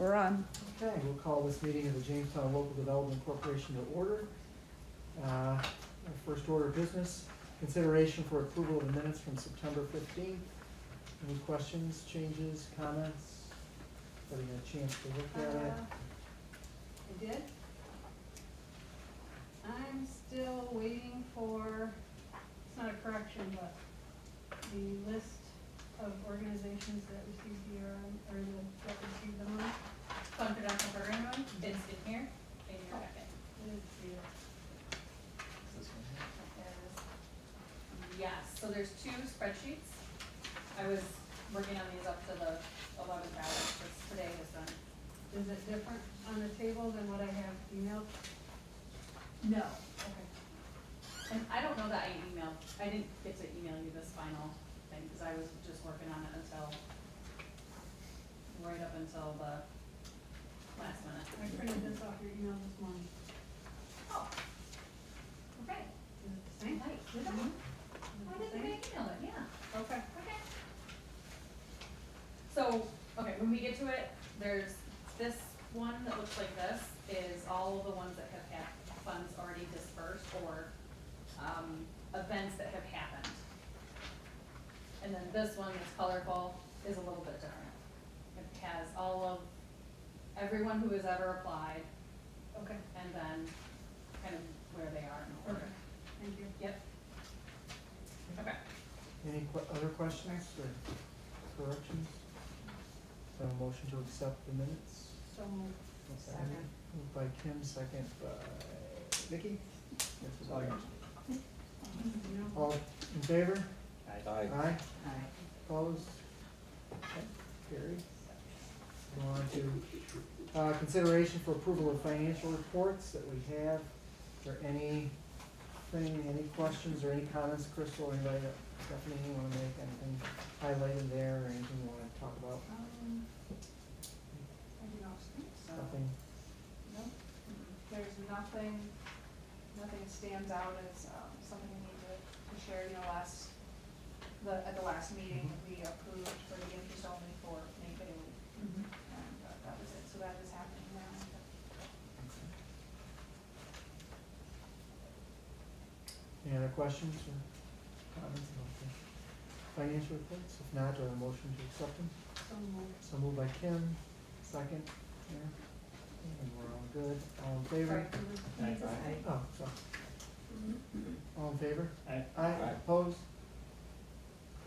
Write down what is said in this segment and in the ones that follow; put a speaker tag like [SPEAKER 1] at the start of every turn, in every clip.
[SPEAKER 1] we're on.
[SPEAKER 2] Okay, we'll call this meeting of the Jamestown Local Development Corporation to order. Our first order of business, consideration for approval of the minutes from September 15th. Any questions, changes, comments? Everybody got a chance to look at it?
[SPEAKER 3] I did. I'm still waiting for, it's not a correction, but the list of organizations that received the, or that received the money.
[SPEAKER 4] Confidential program one, it's in here, in your packet.
[SPEAKER 3] Let's see it.
[SPEAKER 4] Yes, so there's two spreadsheets. I was working on these up to the 11th hour, which today is done.
[SPEAKER 3] Is it different on the table than what I have emailed?
[SPEAKER 4] No. Okay. And I don't know that I didn't get to email you this final thing, because I was just working on it right up until the last minute.
[SPEAKER 3] I printed this off your email this morning.
[SPEAKER 4] Oh. Okay.
[SPEAKER 3] Is it the same?
[SPEAKER 4] Nice.
[SPEAKER 3] Did I?
[SPEAKER 4] Mhm.
[SPEAKER 3] Is
[SPEAKER 4] I
[SPEAKER 3] it the
[SPEAKER 4] didn't
[SPEAKER 3] same?
[SPEAKER 4] email it, yeah.
[SPEAKER 3] Okay.
[SPEAKER 4] Okay. So, okay, when we get to it, there's this one that looks like this is all of the ones that have had funds already dispersed or events that have happened. And then this one that's colorful is a little bit different. It has all of everyone who has ever applied
[SPEAKER 3] Okay.
[SPEAKER 4] and then kind of where they are in order.
[SPEAKER 3] Okay. Thank you.
[SPEAKER 4] Yep. Okay.
[SPEAKER 2] Any other questions or corrections? So a motion to accept the minutes?
[SPEAKER 3] So moved.
[SPEAKER 2] Second. Moved by Kim, second by Vicky. All in favor?
[SPEAKER 5] Aye.
[SPEAKER 2] Aye. Opposed? Okay, carried. Go on to, consideration for approval of financial reports that we have. Is there anything, any questions or any comments, Crystal, or anybody, Stephanie, you wanna make anything highlighted there, or anything you wanna talk about?
[SPEAKER 6] I do not think so.
[SPEAKER 2] Nothing?
[SPEAKER 6] No, there's nothing stands out as, something we need to share, you know, at the last meeting, we approved for the interest only for May Bailey, and that was it, so that is happening now.
[SPEAKER 2] Any other questions or comments about the financial reports? If not, do I have a motion to accept them?
[SPEAKER 3] So moved.
[SPEAKER 2] So moved by Kim, second, yeah, and we're all good, all in favor? Oh, sorry. All in favor?
[SPEAKER 5] Aye.
[SPEAKER 2] Aye, opposed?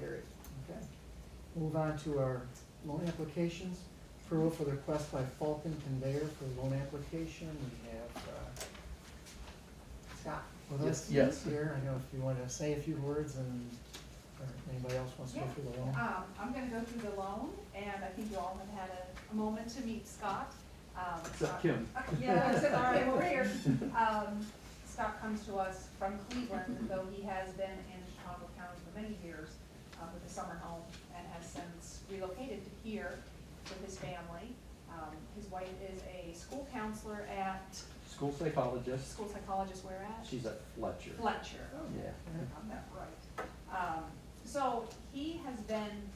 [SPEAKER 2] Carried, okay. Move on to our loan applications. Approval for the request by Falcon Conveyor for loan application. We have, Scott with us
[SPEAKER 5] Yes.
[SPEAKER 2] here. I know if you want to say a few words and, or anybody else wants to go through the loan.
[SPEAKER 6] I'm gonna go through the loan, and I think you all have had a moment to meet Scott.
[SPEAKER 5] Except Kim.
[SPEAKER 6] Yeah, except for Kim over here. Scott comes to us from Cleveland, though he has been in Chicago County for many years with a summer home, and has since relocated to here with his family. His wife is a school counselor at,
[SPEAKER 5] School psychologist.
[SPEAKER 6] school psychologist where at?
[SPEAKER 5] She's at Fletcher.
[SPEAKER 6] Fletcher.
[SPEAKER 5] Yeah.
[SPEAKER 6] Got that right. So he has been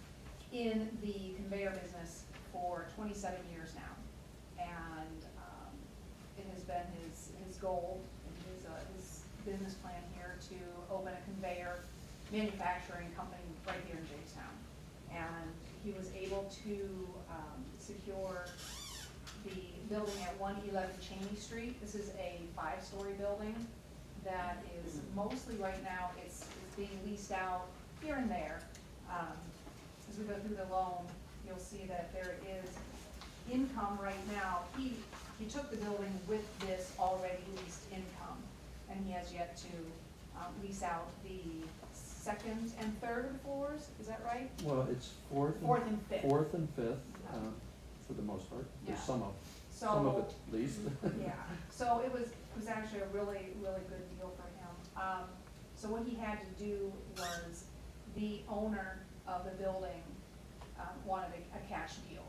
[SPEAKER 6] in the conveyor business for 27 years now. And it has been his goal and his business plan here to open a conveyor manufacturing company right here in Jamestown. And he was able to secure the building at 111 Cheney Street. This is a 5-story building that is mostly right now, it's being leased out here and there. As we go through the loan, you'll see that there is income right now. He took the building with this already leased income, and he has yet to lease out the second and third floors, is that right?
[SPEAKER 5] Well, it's fourth
[SPEAKER 6] and fifth.
[SPEAKER 5] Fourth and fifth, for the most part. There's
[SPEAKER 6] Yeah.
[SPEAKER 5] some of it leased.
[SPEAKER 6] Yeah, so it was actually a really, really good deal for him. So what he had to do was, the owner of the building wanted a cash deal,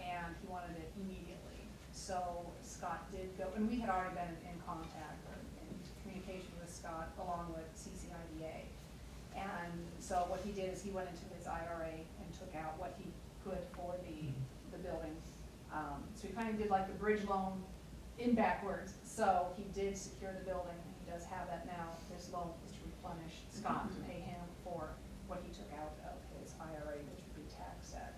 [SPEAKER 6] and he wanted it immediately. So Scott did go, and we had already been in contact or in communication with Scott along with CCIDA. And so what he did is he went into his IRA and took out what he could for the building. So he kinda did like the bridge loan in backwards, so he did secure the building, and he does have that now. His loan is to replenish Scott to pay him for what he took out of his IRA, which would be taxed at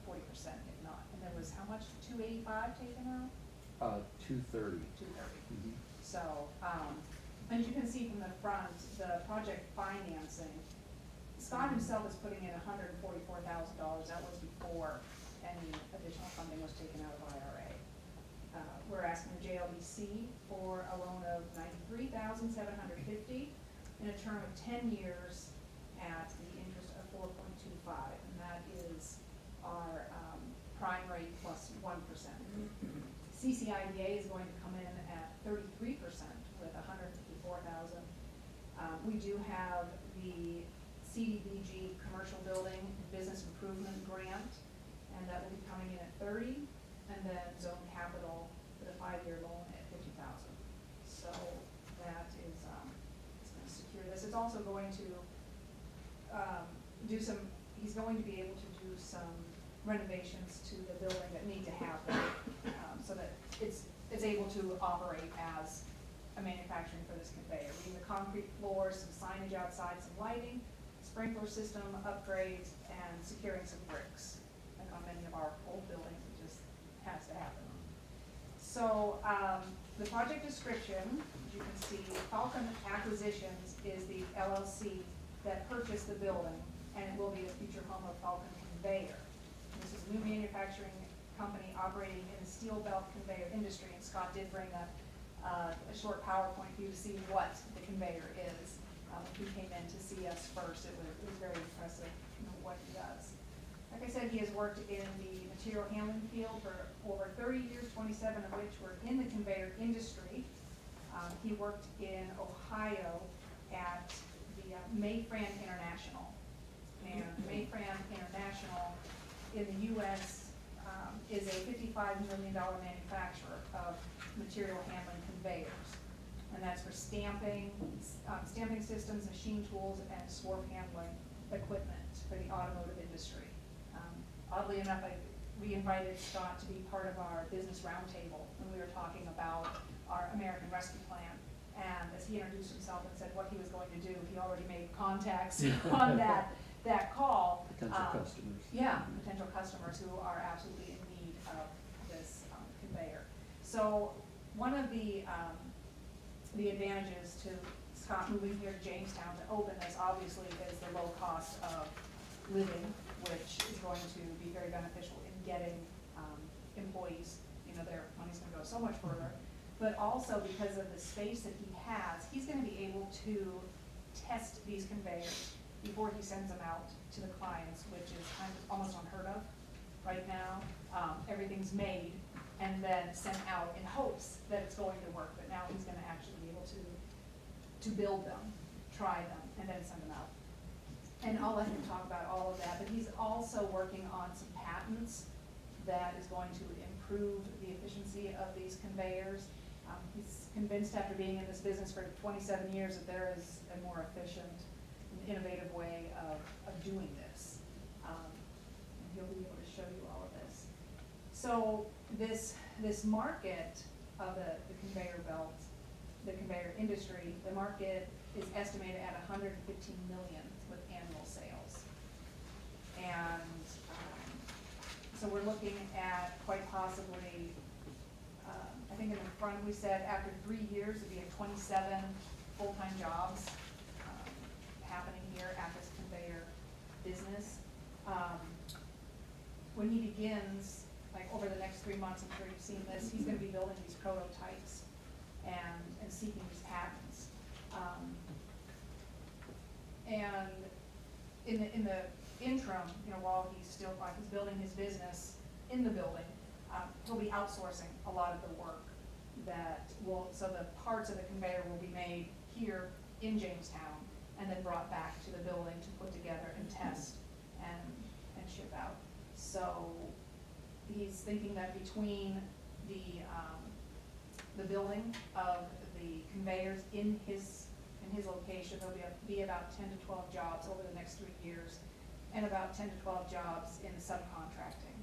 [SPEAKER 6] 40% if not. And there was how much, 285 taken out?
[SPEAKER 5] 230.
[SPEAKER 6] 230.
[SPEAKER 5] Mhm.
[SPEAKER 6] So, as you can see from the front, the project financing, Scott himself is putting in $144,000. That was before any additional funding was taken out of IRA. We're asking the JLBC for a loan of $93,750 in a term of 10 years at the interest of 4.25, and that is our prime rate plus 1%. CCIDA is going to come in at 33% with $154,000. We do have the CDBG Commercial Building Business Improvement Grant, and that will be coming in at 30, and then Zone Capital with a 5-year loan at 50,000. So that is, it's gonna secure this. It's also going to, he's going to be able to do some renovations to the building that need to happen, so that it's able to operate as a manufacturing for this conveyor. We need the concrete floors, some signage outside, some lighting, sprinkler system upgrades, and securing some bricks. Like on many of our old buildings, it just has to happen. So, the project description, as you can see, Falcon Acquisitions is the LLC that purchased the building, and it will be the future home of Falcon Conveyor. And this is a new manufacturing company operating in the steel belt conveyor industry, and Scott did bring a short PowerPoint for you to see what the conveyor is. He came in to see us first. It was very impressive, what he does. Like I said, he has worked in the material handling field for over 30 years, 27 of which were in the conveyor industry. He worked in Ohio at the Mayfran International. And Mayfran International in the U.S. Is a $55 million manufacturer of material handling conveyors. And that's for stamping systems, machine tools, and swarf handling equipment for the automotive industry. Oddly enough, we invited Scott to be part of our business roundtable when we were talking about our American Rescue Plan. And as he introduced himself and said what he was going to do, he already made contacts on that call.
[SPEAKER 5] Potential customers.
[SPEAKER 6] Yeah, potential customers who are absolutely in need of this conveyor. So one of the advantages to Scott moving here to Jamestown to open this obviously is the low cost of living, which is going to be very beneficial in getting employees. Their money's gonna go so much further. But also because of the space that he has, he's gonna be able to test these conveyors before he sends them out to the clients, which is kind of almost unheard of right now. Everything's made and then sent out in hopes that it's going to work, but now he's gonna actually be able to build them, try them, and then send them out. And I'll let him talk about all of that, but he's also working on some patents that is going to improve the efficiency of these conveyors. He's convinced after being in this business for 27 years that there is a more efficient and innovative way of doing this. And he'll be able to show you all of this. So this market of the conveyor belt, the conveyor industry, the market is estimated at 115 million with annual sales. And so we're looking at quite possibly, I think in the front we said after 3 years, it'd be 27 full-time jobs happening here at this conveyor business. When he begins, like over the next 3 months, I'm sure you've seen this, he's gonna be building these prototypes and seeking these patents. And in the interim, while he's building his business in the building, he'll be outsourcing a lot of the work so the parts of the conveyor will be made here in Jamestown and then brought back to the building to put together and test and ship out. So he's thinking that between the building of the conveyors in his location, there'll be about 10 to 12 jobs over the next 3 years, and about 10 to 12 jobs in subcontracting,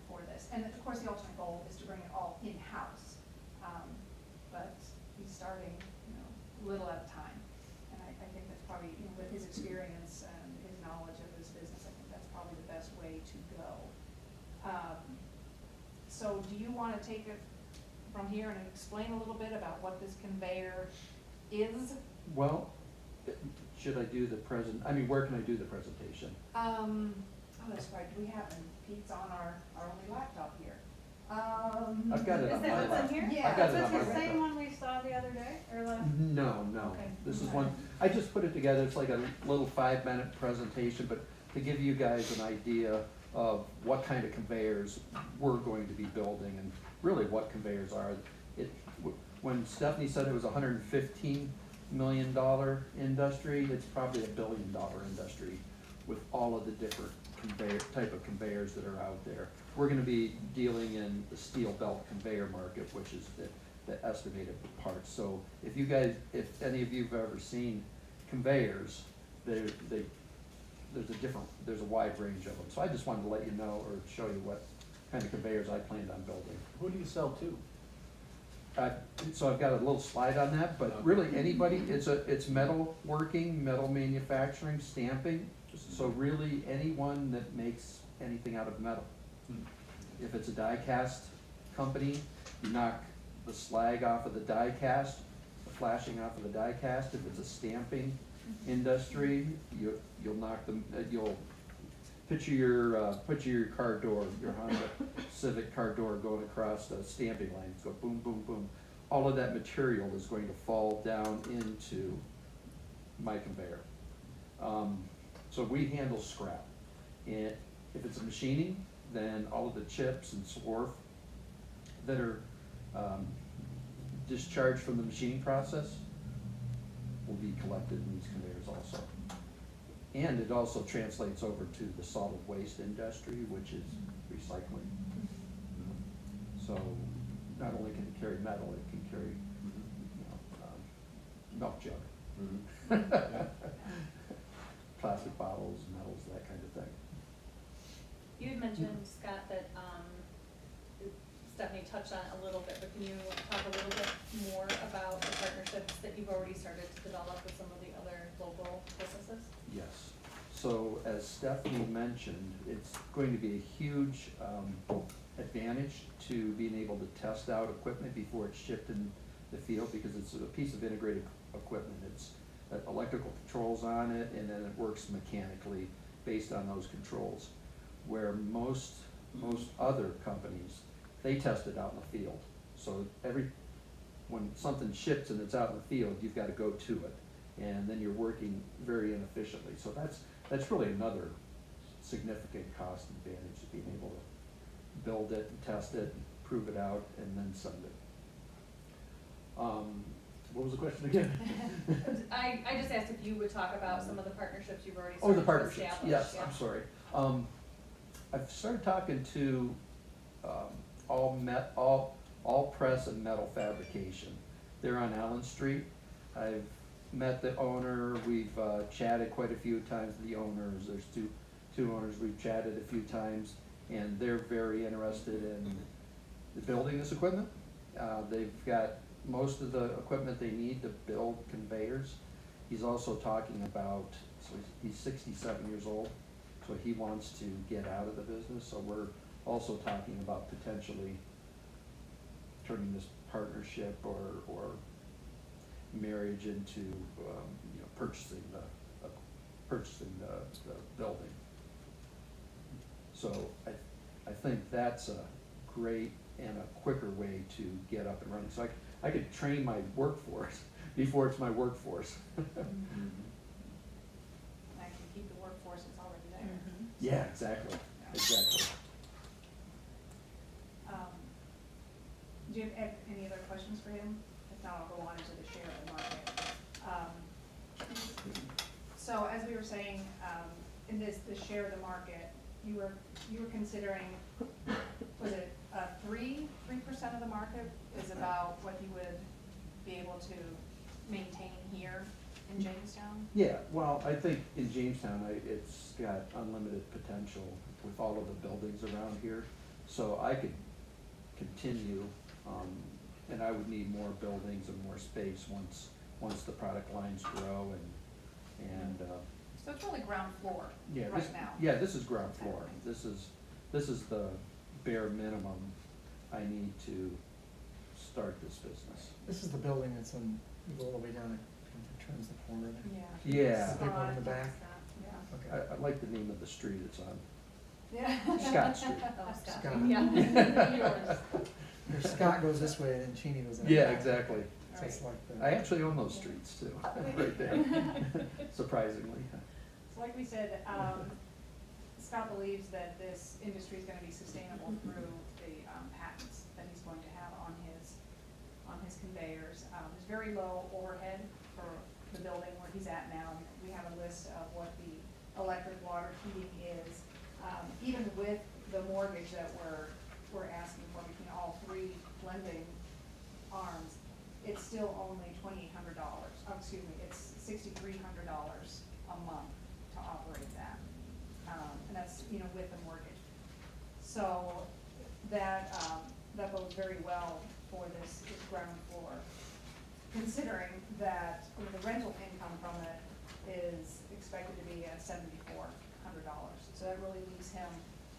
[SPEAKER 6] for this. And of course, the ultimate goal is to bring it all in-house. But he's starting, little at a time. And I think that's probably, with his experience and his knowledge of this business, I think that's probably the best way to go. So do you wanna take it from here and explain a little bit about what this conveyor is?
[SPEAKER 5] Well, should I do the where can I do the presentation?
[SPEAKER 6] Oh, that's right, we haven't, Pete's on our only laptop here.
[SPEAKER 5] I've got it
[SPEAKER 3] Is
[SPEAKER 5] on
[SPEAKER 3] that
[SPEAKER 5] my
[SPEAKER 3] what's in
[SPEAKER 5] lap.
[SPEAKER 3] here?
[SPEAKER 6] Yeah.
[SPEAKER 5] I got it
[SPEAKER 3] That's
[SPEAKER 5] on my
[SPEAKER 3] the same
[SPEAKER 5] laptop.
[SPEAKER 3] one we saw the other day, or last?
[SPEAKER 5] No,
[SPEAKER 3] Okay.
[SPEAKER 5] this is
[SPEAKER 3] Okay.
[SPEAKER 5] one, I just put it together, it's like a little 5-minute presentation, but to give you guys an idea of what kind of conveyors we're going to be building and really what conveyors are. When Stephanie said it was a $115 million industry, it's probably a $1 billion industry with all of the different type of conveyors that are out there. We're gonna be dealing in the steel belt conveyor market, which is the estimated parts. So if any of you've ever seen conveyors, there's a wide range of them. So I just wanted to let you know or show you what kind of conveyors I planned on building.
[SPEAKER 1] Who do you sell to?
[SPEAKER 5] So I've got a little slide on that, but really anybody, it's metal working, metal manufacturing, stamping. So really anyone that makes anything out of metal. If it's a die cast company, you knock the slag off of the die cast, the flashing off of the die cast. If it's a stamping industry, you'll knock them, you'll picture your car door, your Honda Civic car door going across the stamping lines, go boom, boom, boom. All of that material is going to fall down into my conveyor. So we handle scrap. And if it's a machining, then all of the chips and swarf that are discharged from the machining process will be collected in these conveyors also. And it also translates over to the solid waste industry, which is recycling. So not only can it carry metal, it can carry, milk jug, plastic bottles, metals, that kind of thing.
[SPEAKER 4] You had mentioned, Scott, that, Stephanie touched on it a little bit, but can you talk a little bit more about the partnerships that you've already started to develop with some of the other local businesses?
[SPEAKER 5] Yes. So as Stephanie mentioned, it's going to be a huge advantage to being able to test out equipment before it's shipped in the field, because it's a piece of integrated equipment. It's electrical controls on it, and then it works mechanically based on those controls. Where most other companies, they test it out in the field. So when something ships and it's out in the field, you've got to go to it, and then you're working very inefficiently. So that's really another significant cost advantage, of being able to build it and test it, and prove it out, and then send it. What was the question again?
[SPEAKER 4] I just asked if you would talk about some of the partnerships you've already
[SPEAKER 5] Oh,
[SPEAKER 4] started
[SPEAKER 5] the
[SPEAKER 4] to
[SPEAKER 5] partnerships,
[SPEAKER 4] establish.
[SPEAKER 5] yes,
[SPEAKER 4] Yeah.
[SPEAKER 5] I'm sorry. I've started talking to all press and metal fabrication. They're on Allen Street. I've met the owner, we've chatted quite a few times, the owners, there's two owners we've chatted a few times, and they're very interested in building this equipment. They've got most of the equipment they need to build conveyors. He's also talking about, so he's 67 years old, so he wants to get out of the business, so we're also talking about potentially turning this partnership or marriage into, purchasing the building. So I think that's a great and a quicker way to get up and running. So I could train my workforce before it's my workforce.
[SPEAKER 6] I can keep the workforce that's already there.
[SPEAKER 5] Yeah, exactly, exactly.
[SPEAKER 6] Do you have any other questions for him? If not, I'll go on into the share of the market. So as we were saying, in the share of the market, you were considering, was it 3% of the market is about what you would be able to maintain here in Jamestown?
[SPEAKER 5] Yeah, well, I think in Jamestown, it's got unlimited potential with all of the buildings around here. So I could continue, and I would need more buildings and more space once the product lines grow and,
[SPEAKER 6] So it's really ground floor
[SPEAKER 5] yeah,
[SPEAKER 6] right
[SPEAKER 5] this,
[SPEAKER 6] now.
[SPEAKER 5] yeah, this is ground floor. This is the bare minimum I need to start this business.
[SPEAKER 2] This is the building that's on, you go all the way down, it turns the corner there.
[SPEAKER 5] Yeah.
[SPEAKER 2] Big one in the back.
[SPEAKER 6] Yeah.
[SPEAKER 2] Okay.
[SPEAKER 5] I like the name of the street it's on,
[SPEAKER 6] Yeah.
[SPEAKER 5] Scott Street.
[SPEAKER 4] Oh, Scott.
[SPEAKER 2] Scott.
[SPEAKER 4] Yeah. Yours.
[SPEAKER 2] Your Scott goes this way and then Cheney goes that way.
[SPEAKER 5] Yeah, exactly.
[SPEAKER 2] So it's like the.
[SPEAKER 5] I actually own those streets too, right there, surprisingly.
[SPEAKER 6] So like we said, Scott believes that this industry is gonna be sustainable through the patents that he's going to have on his conveyors. There's very low overhead for the building where he's at now. We have a list of what the electric, water, heating is. Even with the mortgage that we're asking for between all three lending arms, it's still only $2,800, excuse me, it's $6,300 a month to operate that. And that's, you know, with the mortgage. So that bodes very well for this ground floor, considering that the rental income from it is expected to be at $7,400. So that really leaves him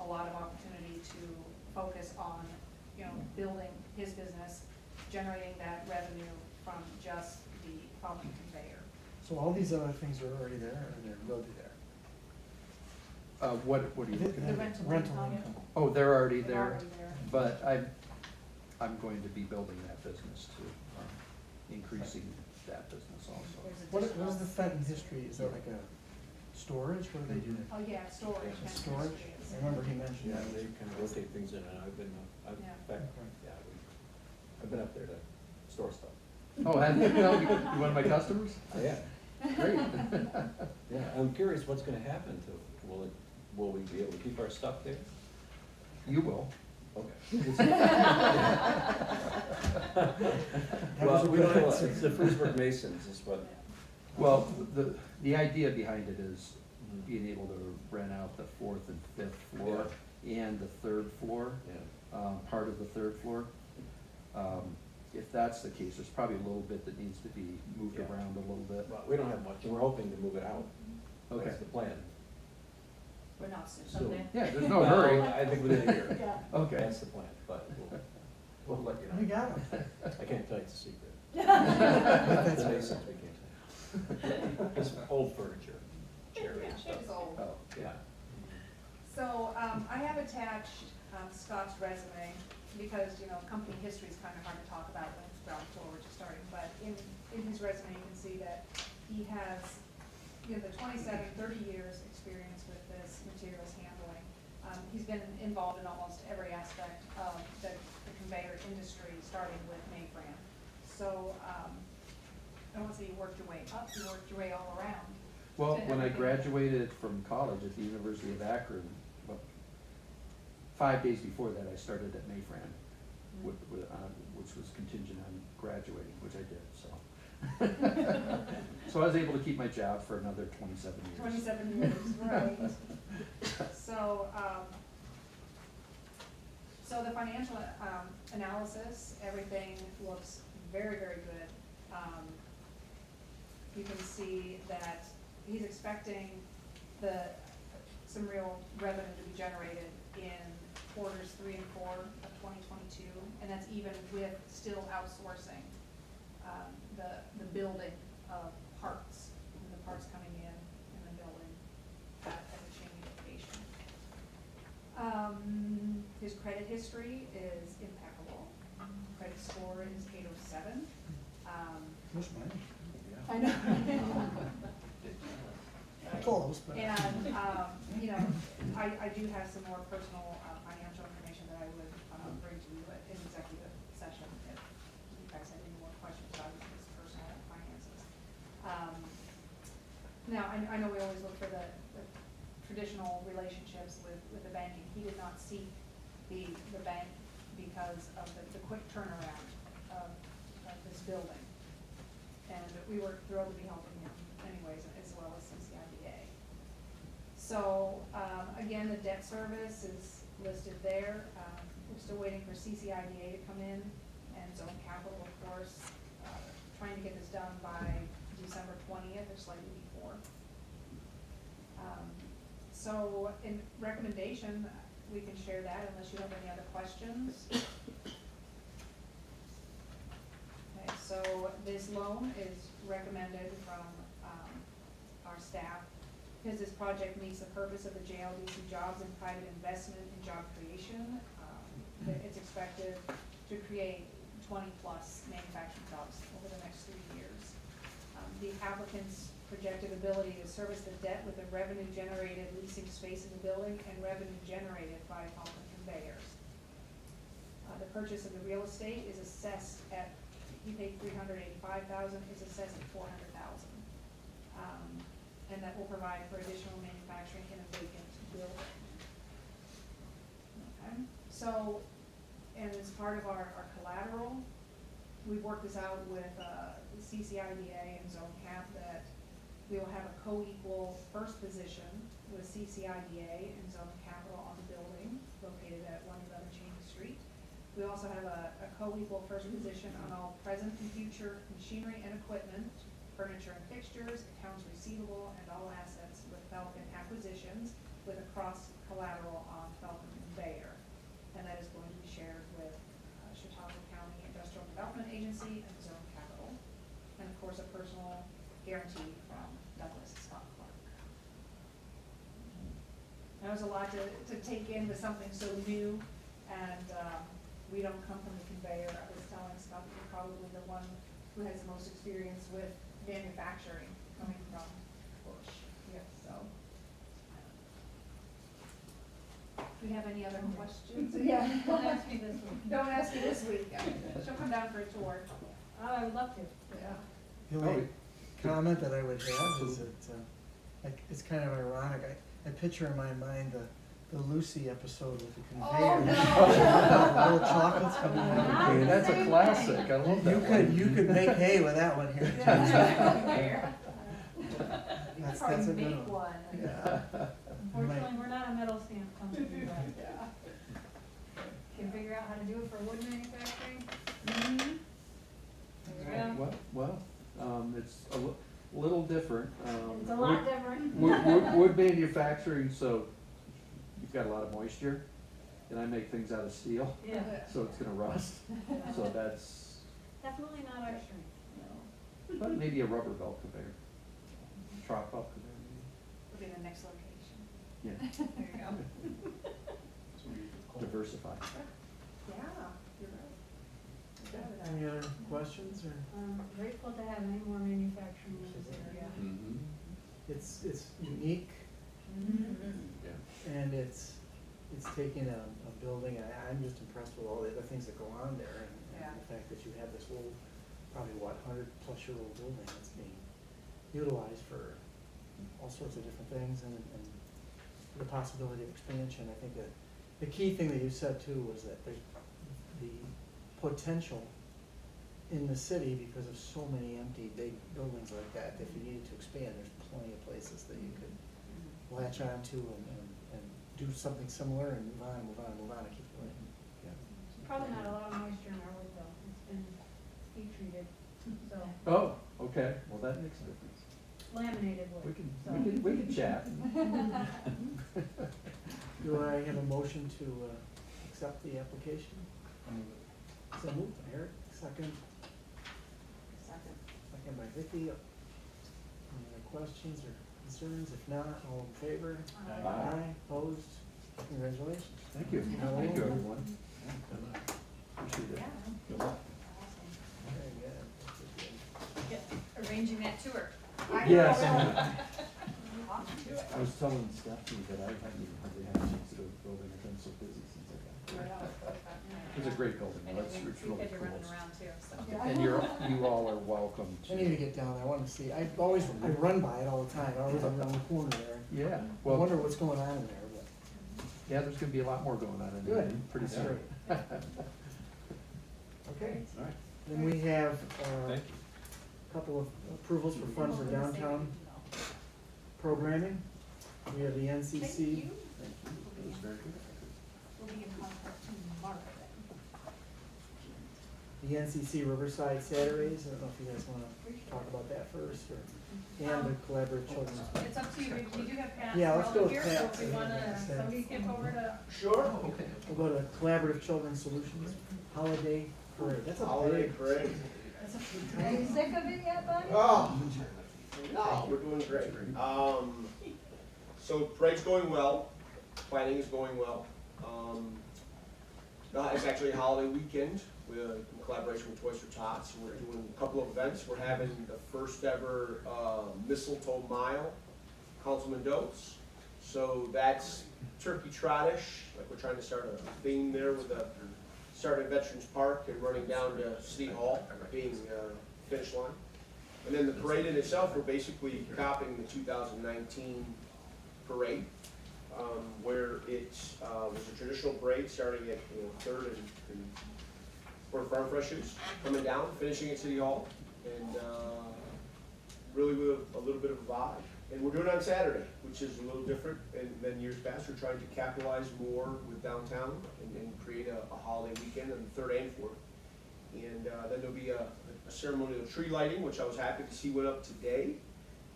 [SPEAKER 6] a lot of opportunity to focus on, you know, building his business, generating that revenue from just the pumping conveyor.
[SPEAKER 2] So all these other things are already there, or they will be there?
[SPEAKER 5] What are you looking
[SPEAKER 6] The
[SPEAKER 5] at?
[SPEAKER 6] rental
[SPEAKER 2] Rental
[SPEAKER 6] income.
[SPEAKER 2] income.
[SPEAKER 5] Oh, they're already
[SPEAKER 6] They're
[SPEAKER 5] there,
[SPEAKER 6] already there.
[SPEAKER 5] but I'm going to be building that business too, increasing that business also.
[SPEAKER 2] What is the Fenton history? Is that like a storage? What do they do there?
[SPEAKER 6] Oh, yeah, storage.
[SPEAKER 2] A
[SPEAKER 6] and
[SPEAKER 2] storage?
[SPEAKER 6] industries.
[SPEAKER 2] I remember he mentioned
[SPEAKER 1] Yeah,
[SPEAKER 2] that.
[SPEAKER 1] they kind of rotate things in and out. In
[SPEAKER 6] Yeah.
[SPEAKER 1] fact,
[SPEAKER 2] Okay.
[SPEAKER 1] yeah, I've been up there to store stuff.
[SPEAKER 5] Oh, have you, you one of my customers?
[SPEAKER 1] Yeah,
[SPEAKER 5] Great.
[SPEAKER 1] yeah, I'm curious what's gonna happen to, will we be able to keep our stuff there?
[SPEAKER 5] You will.
[SPEAKER 1] Okay.
[SPEAKER 2] That was
[SPEAKER 1] Well,
[SPEAKER 2] a
[SPEAKER 1] we
[SPEAKER 2] good
[SPEAKER 1] don't have,
[SPEAKER 2] answer.
[SPEAKER 1] it's the Frewsburg Masons is what.
[SPEAKER 5] Well, the idea behind it is being able to rent out the fourth and fifth floor and the third floor,
[SPEAKER 1] Yeah,
[SPEAKER 5] part of the third floor. If that's the case, there's probably a little bit that needs to be moved
[SPEAKER 1] Yeah.
[SPEAKER 5] around a little bit.
[SPEAKER 1] well, we don't have much, and we're hoping to move it out.
[SPEAKER 5] Okay.
[SPEAKER 1] That's the plan.
[SPEAKER 6] But not soon.
[SPEAKER 4] Someday.
[SPEAKER 5] Yeah, there's no
[SPEAKER 1] Well,
[SPEAKER 5] hurry.
[SPEAKER 1] I think within a year.
[SPEAKER 6] Yeah.
[SPEAKER 5] Okay.
[SPEAKER 1] That's the plan, but we'll let you know.
[SPEAKER 2] We got him.
[SPEAKER 1] I can't tell you it's a secret.
[SPEAKER 2] That's
[SPEAKER 1] The
[SPEAKER 2] right.
[SPEAKER 1] Masons, we can't. It's old furniture, chairs and stuff.
[SPEAKER 6] It's old.
[SPEAKER 5] Oh,
[SPEAKER 1] Yeah.
[SPEAKER 6] So, I have attached Scott's resume, because, you know, company history is kind of hard to talk about when it's ground floor, we're just starting, but in his resume, you can see that he has, you know, the 30 years experience with this materials handling. He's been involved in almost every aspect of the conveyor industry, starting with Mayfran. So, I won't say you worked your way up, you worked your way all around.
[SPEAKER 5] Well,
[SPEAKER 6] to
[SPEAKER 5] when I
[SPEAKER 6] everything.
[SPEAKER 5] graduated from college at the University of Akron, well, 5 days before that, I started at Mayfran, which was contingent on graduating, which I did, so. So I was able to keep my job for another 27 years.
[SPEAKER 6] 27 years, right. So, so the financial analysis, everything looks very, very good. You can see that he's expecting some real revenue to be generated in quarters 3 and 4 of 2022, and that's even with still outsourcing the building of parts, and the parts coming in the building at the Cheney location. His credit history is impeccable. Credit score is 807.
[SPEAKER 2] Where's mine?
[SPEAKER 6] I know.
[SPEAKER 2] Close, but.
[SPEAKER 6] And, you know, I do have some more personal financial information that I would bring to you in executive session if you guys had any more questions about his personal finances. Now, I know we always look for the traditional relationships with the banking. He did not seek the bank because of the quick turnaround of this building. And we were thrilled to be helping him anyways, as well as CCIBA. So, again, the debt service is listed there. We're still waiting for CCIDA to come in, and Zone Capital, of course, trying to get this done by December 20th or slightly before. So in recommendation, we can share that unless you have any other questions. Okay, so this loan is recommended from our staff because this project meets the purpose of the JLDC jobs and private investment in job creation. It's expected to create 20-plus manufacturing jobs over the next 3 years. The applicant's projected ability to service the debt with the revenue generated leasing space in the building and revenue generated by Falcon Conveyors. The purchase of the real estate is assessed at, he paid $385,000, is assessed at $400,000. And that will provide for additional manufacturing in a vacant building. Okay, so, and as part of our collateral, we worked this out with CCIDA and Zone Cap that we will have a co-equal first position with CCIDA and Zone Capital on the building located at 111 Cheney Street. We also have a co-equal first position on all present and future machinery and equipment, furniture and fixtures, accounts receivable, and all assets with Falcon Acquisitions with a cross collateral on Falcon Conveyor. And that is going to be shared with Chautauqua County Industrial Development Agency and Zone Capital. And of course, a personal guarantee from Douglas Scott Clark. That was a lot to take in with something so new, and we don't come from the conveyor. I was telling Scott that you're probably the one who has the most experience with manufacturing coming from Bush. Yeah, so. Do we have any other questions? Yeah.
[SPEAKER 3] Don't ask me this week.
[SPEAKER 6] Don't ask me this week. She'll come down for a tour.
[SPEAKER 3] Oh, I would love to.
[SPEAKER 6] Yeah.
[SPEAKER 2] The only comment that I would have is that, it's kind of ironic, I picture in my mind the Lucy episode with the conveyor.
[SPEAKER 6] Oh, no.
[SPEAKER 2] Little chocolates coming out.
[SPEAKER 5] Okay, that's a classic, I love that one.
[SPEAKER 2] You could make hay with that one here.
[SPEAKER 6] Yeah.
[SPEAKER 2] That's
[SPEAKER 6] Probably
[SPEAKER 2] a good
[SPEAKER 6] make
[SPEAKER 2] one.
[SPEAKER 6] one.
[SPEAKER 2] Yeah.
[SPEAKER 3] Unfortunately, we're not a metal stamp company, but
[SPEAKER 6] Yeah.
[SPEAKER 3] can figure out how to do it for wood manufacturing.
[SPEAKER 6] Mhm.
[SPEAKER 3] Yeah.
[SPEAKER 5] Well, it's a little different.
[SPEAKER 3] It's a lot different.
[SPEAKER 5] Wood manufacturing, so you've got a lot of moisture, and I make things out of steel,
[SPEAKER 3] Yeah.
[SPEAKER 5] so it's gonna rust. So that's,
[SPEAKER 3] Definitely not our strength.
[SPEAKER 5] but maybe a rubber belt conveyor, chop up conveyor,
[SPEAKER 6] Would be the next location.
[SPEAKER 5] maybe.
[SPEAKER 6] There you go.
[SPEAKER 5] Yeah, diversify.
[SPEAKER 6] Yeah, you're right.
[SPEAKER 2] Any other questions, or?
[SPEAKER 3] I'm grateful to have any more manufacturing in this area.
[SPEAKER 5] Mm-hmm.
[SPEAKER 2] It's unique,
[SPEAKER 5] Yeah.
[SPEAKER 2] and it's taking a building, I'm just impressed with all the other things that go on there, and
[SPEAKER 6] Yeah.
[SPEAKER 2] the fact that you have this old, probably 100-plus-year-old building that's being utilized for all sorts of different things, and the possibility of expansion. I think that the key thing that you said too was that there's the potential in the city, because of so many empty big buildings like that, if you needed to expand, there's plenty of places that you could latch onto and do something similar and move on and keep going. Yeah.
[SPEAKER 3] Probably not a lot of moisture in our wood though. It's been heat treated, so
[SPEAKER 5] Oh, okay, well, that makes a difference.
[SPEAKER 3] laminated wood.
[SPEAKER 5] We can chat.
[SPEAKER 2] Do I have a motion to accept the application? So moved, Eric, second. Second by Vicky. Any other questions or concerns? If not, all in favor?
[SPEAKER 5] Aye.
[SPEAKER 2] Opposed? Congratulations.
[SPEAKER 5] Thank you, thank you, everyone. Appreciate it.
[SPEAKER 6] Yeah.
[SPEAKER 5] Good luck.
[SPEAKER 2] Very good.
[SPEAKER 4] Get, arranging that tour.
[SPEAKER 5] Yes.
[SPEAKER 6] Awesome.
[SPEAKER 5] I was telling Stephanie that I hadn't even hardly had a chance to go to the building, I've been so busy since I got there. It's a great building,
[SPEAKER 4] I
[SPEAKER 5] though.
[SPEAKER 4] know,
[SPEAKER 5] it's
[SPEAKER 4] we
[SPEAKER 5] really
[SPEAKER 4] said you're running
[SPEAKER 5] cool.
[SPEAKER 4] around too, so.
[SPEAKER 5] And you all are welcome
[SPEAKER 2] I need to
[SPEAKER 5] to.
[SPEAKER 2] get down there, I wanna see, I run by it all the time, I always around the corner there.
[SPEAKER 5] Yeah,
[SPEAKER 2] I
[SPEAKER 5] well,
[SPEAKER 2] wonder what's going on in there, but.
[SPEAKER 5] yeah, there's gonna be a lot more going on in there
[SPEAKER 2] Good.
[SPEAKER 5] pretty
[SPEAKER 2] That's
[SPEAKER 5] soon.
[SPEAKER 2] great. Okay,
[SPEAKER 1] All right,
[SPEAKER 2] then we have
[SPEAKER 1] thank
[SPEAKER 2] a couple of approvals for funds for downtown programming. We have the NCC.
[SPEAKER 5] Thank you. It was very good.
[SPEAKER 3] we'll be in contact tomorrow then.
[SPEAKER 2] The NCC Riverside Saturdays, I don't know if you guys wanna talk about that first, or, and the collaborative children's.
[SPEAKER 3] It's up to you, we do have Pat
[SPEAKER 2] Yeah, let's go
[SPEAKER 3] Farrell
[SPEAKER 2] with
[SPEAKER 3] here, so
[SPEAKER 2] Pat.
[SPEAKER 3] if we wanna, somebody skip over to,
[SPEAKER 7] Sure.
[SPEAKER 1] Okay.
[SPEAKER 2] We'll go to Collaborative Children's Solutions Holiday Parade, that's a
[SPEAKER 7] Holiday
[SPEAKER 2] big.
[SPEAKER 7] parade.
[SPEAKER 3] are you sick of it yet, buddy?
[SPEAKER 7] Oh, no, we're doing great. So parade's going well, planning is going well. It's actually a holiday weekend in collaboration with Toys for Tots. We're doing a couple of events. We're having the first ever mistletoe mile, Councilman Dose. So that's turkey trot-ish, like we're trying to start a theme there with the starting at Veterans Park and running down to City Hall, being finish line. And then the parade in itself, we're basically copying the 2019 parade, where it was a traditional parade starting at 3rd and for Farm Fresh Foods, coming down, finishing at City Hall, and really with a little bit of a vibe. And we're doing it on Saturday, which is a little different than years past. We're trying to capitalize more with downtown and create a holiday weekend on the 3rd and 4th. And then there'll be a ceremonial tree lighting, which I was happy to see went up today,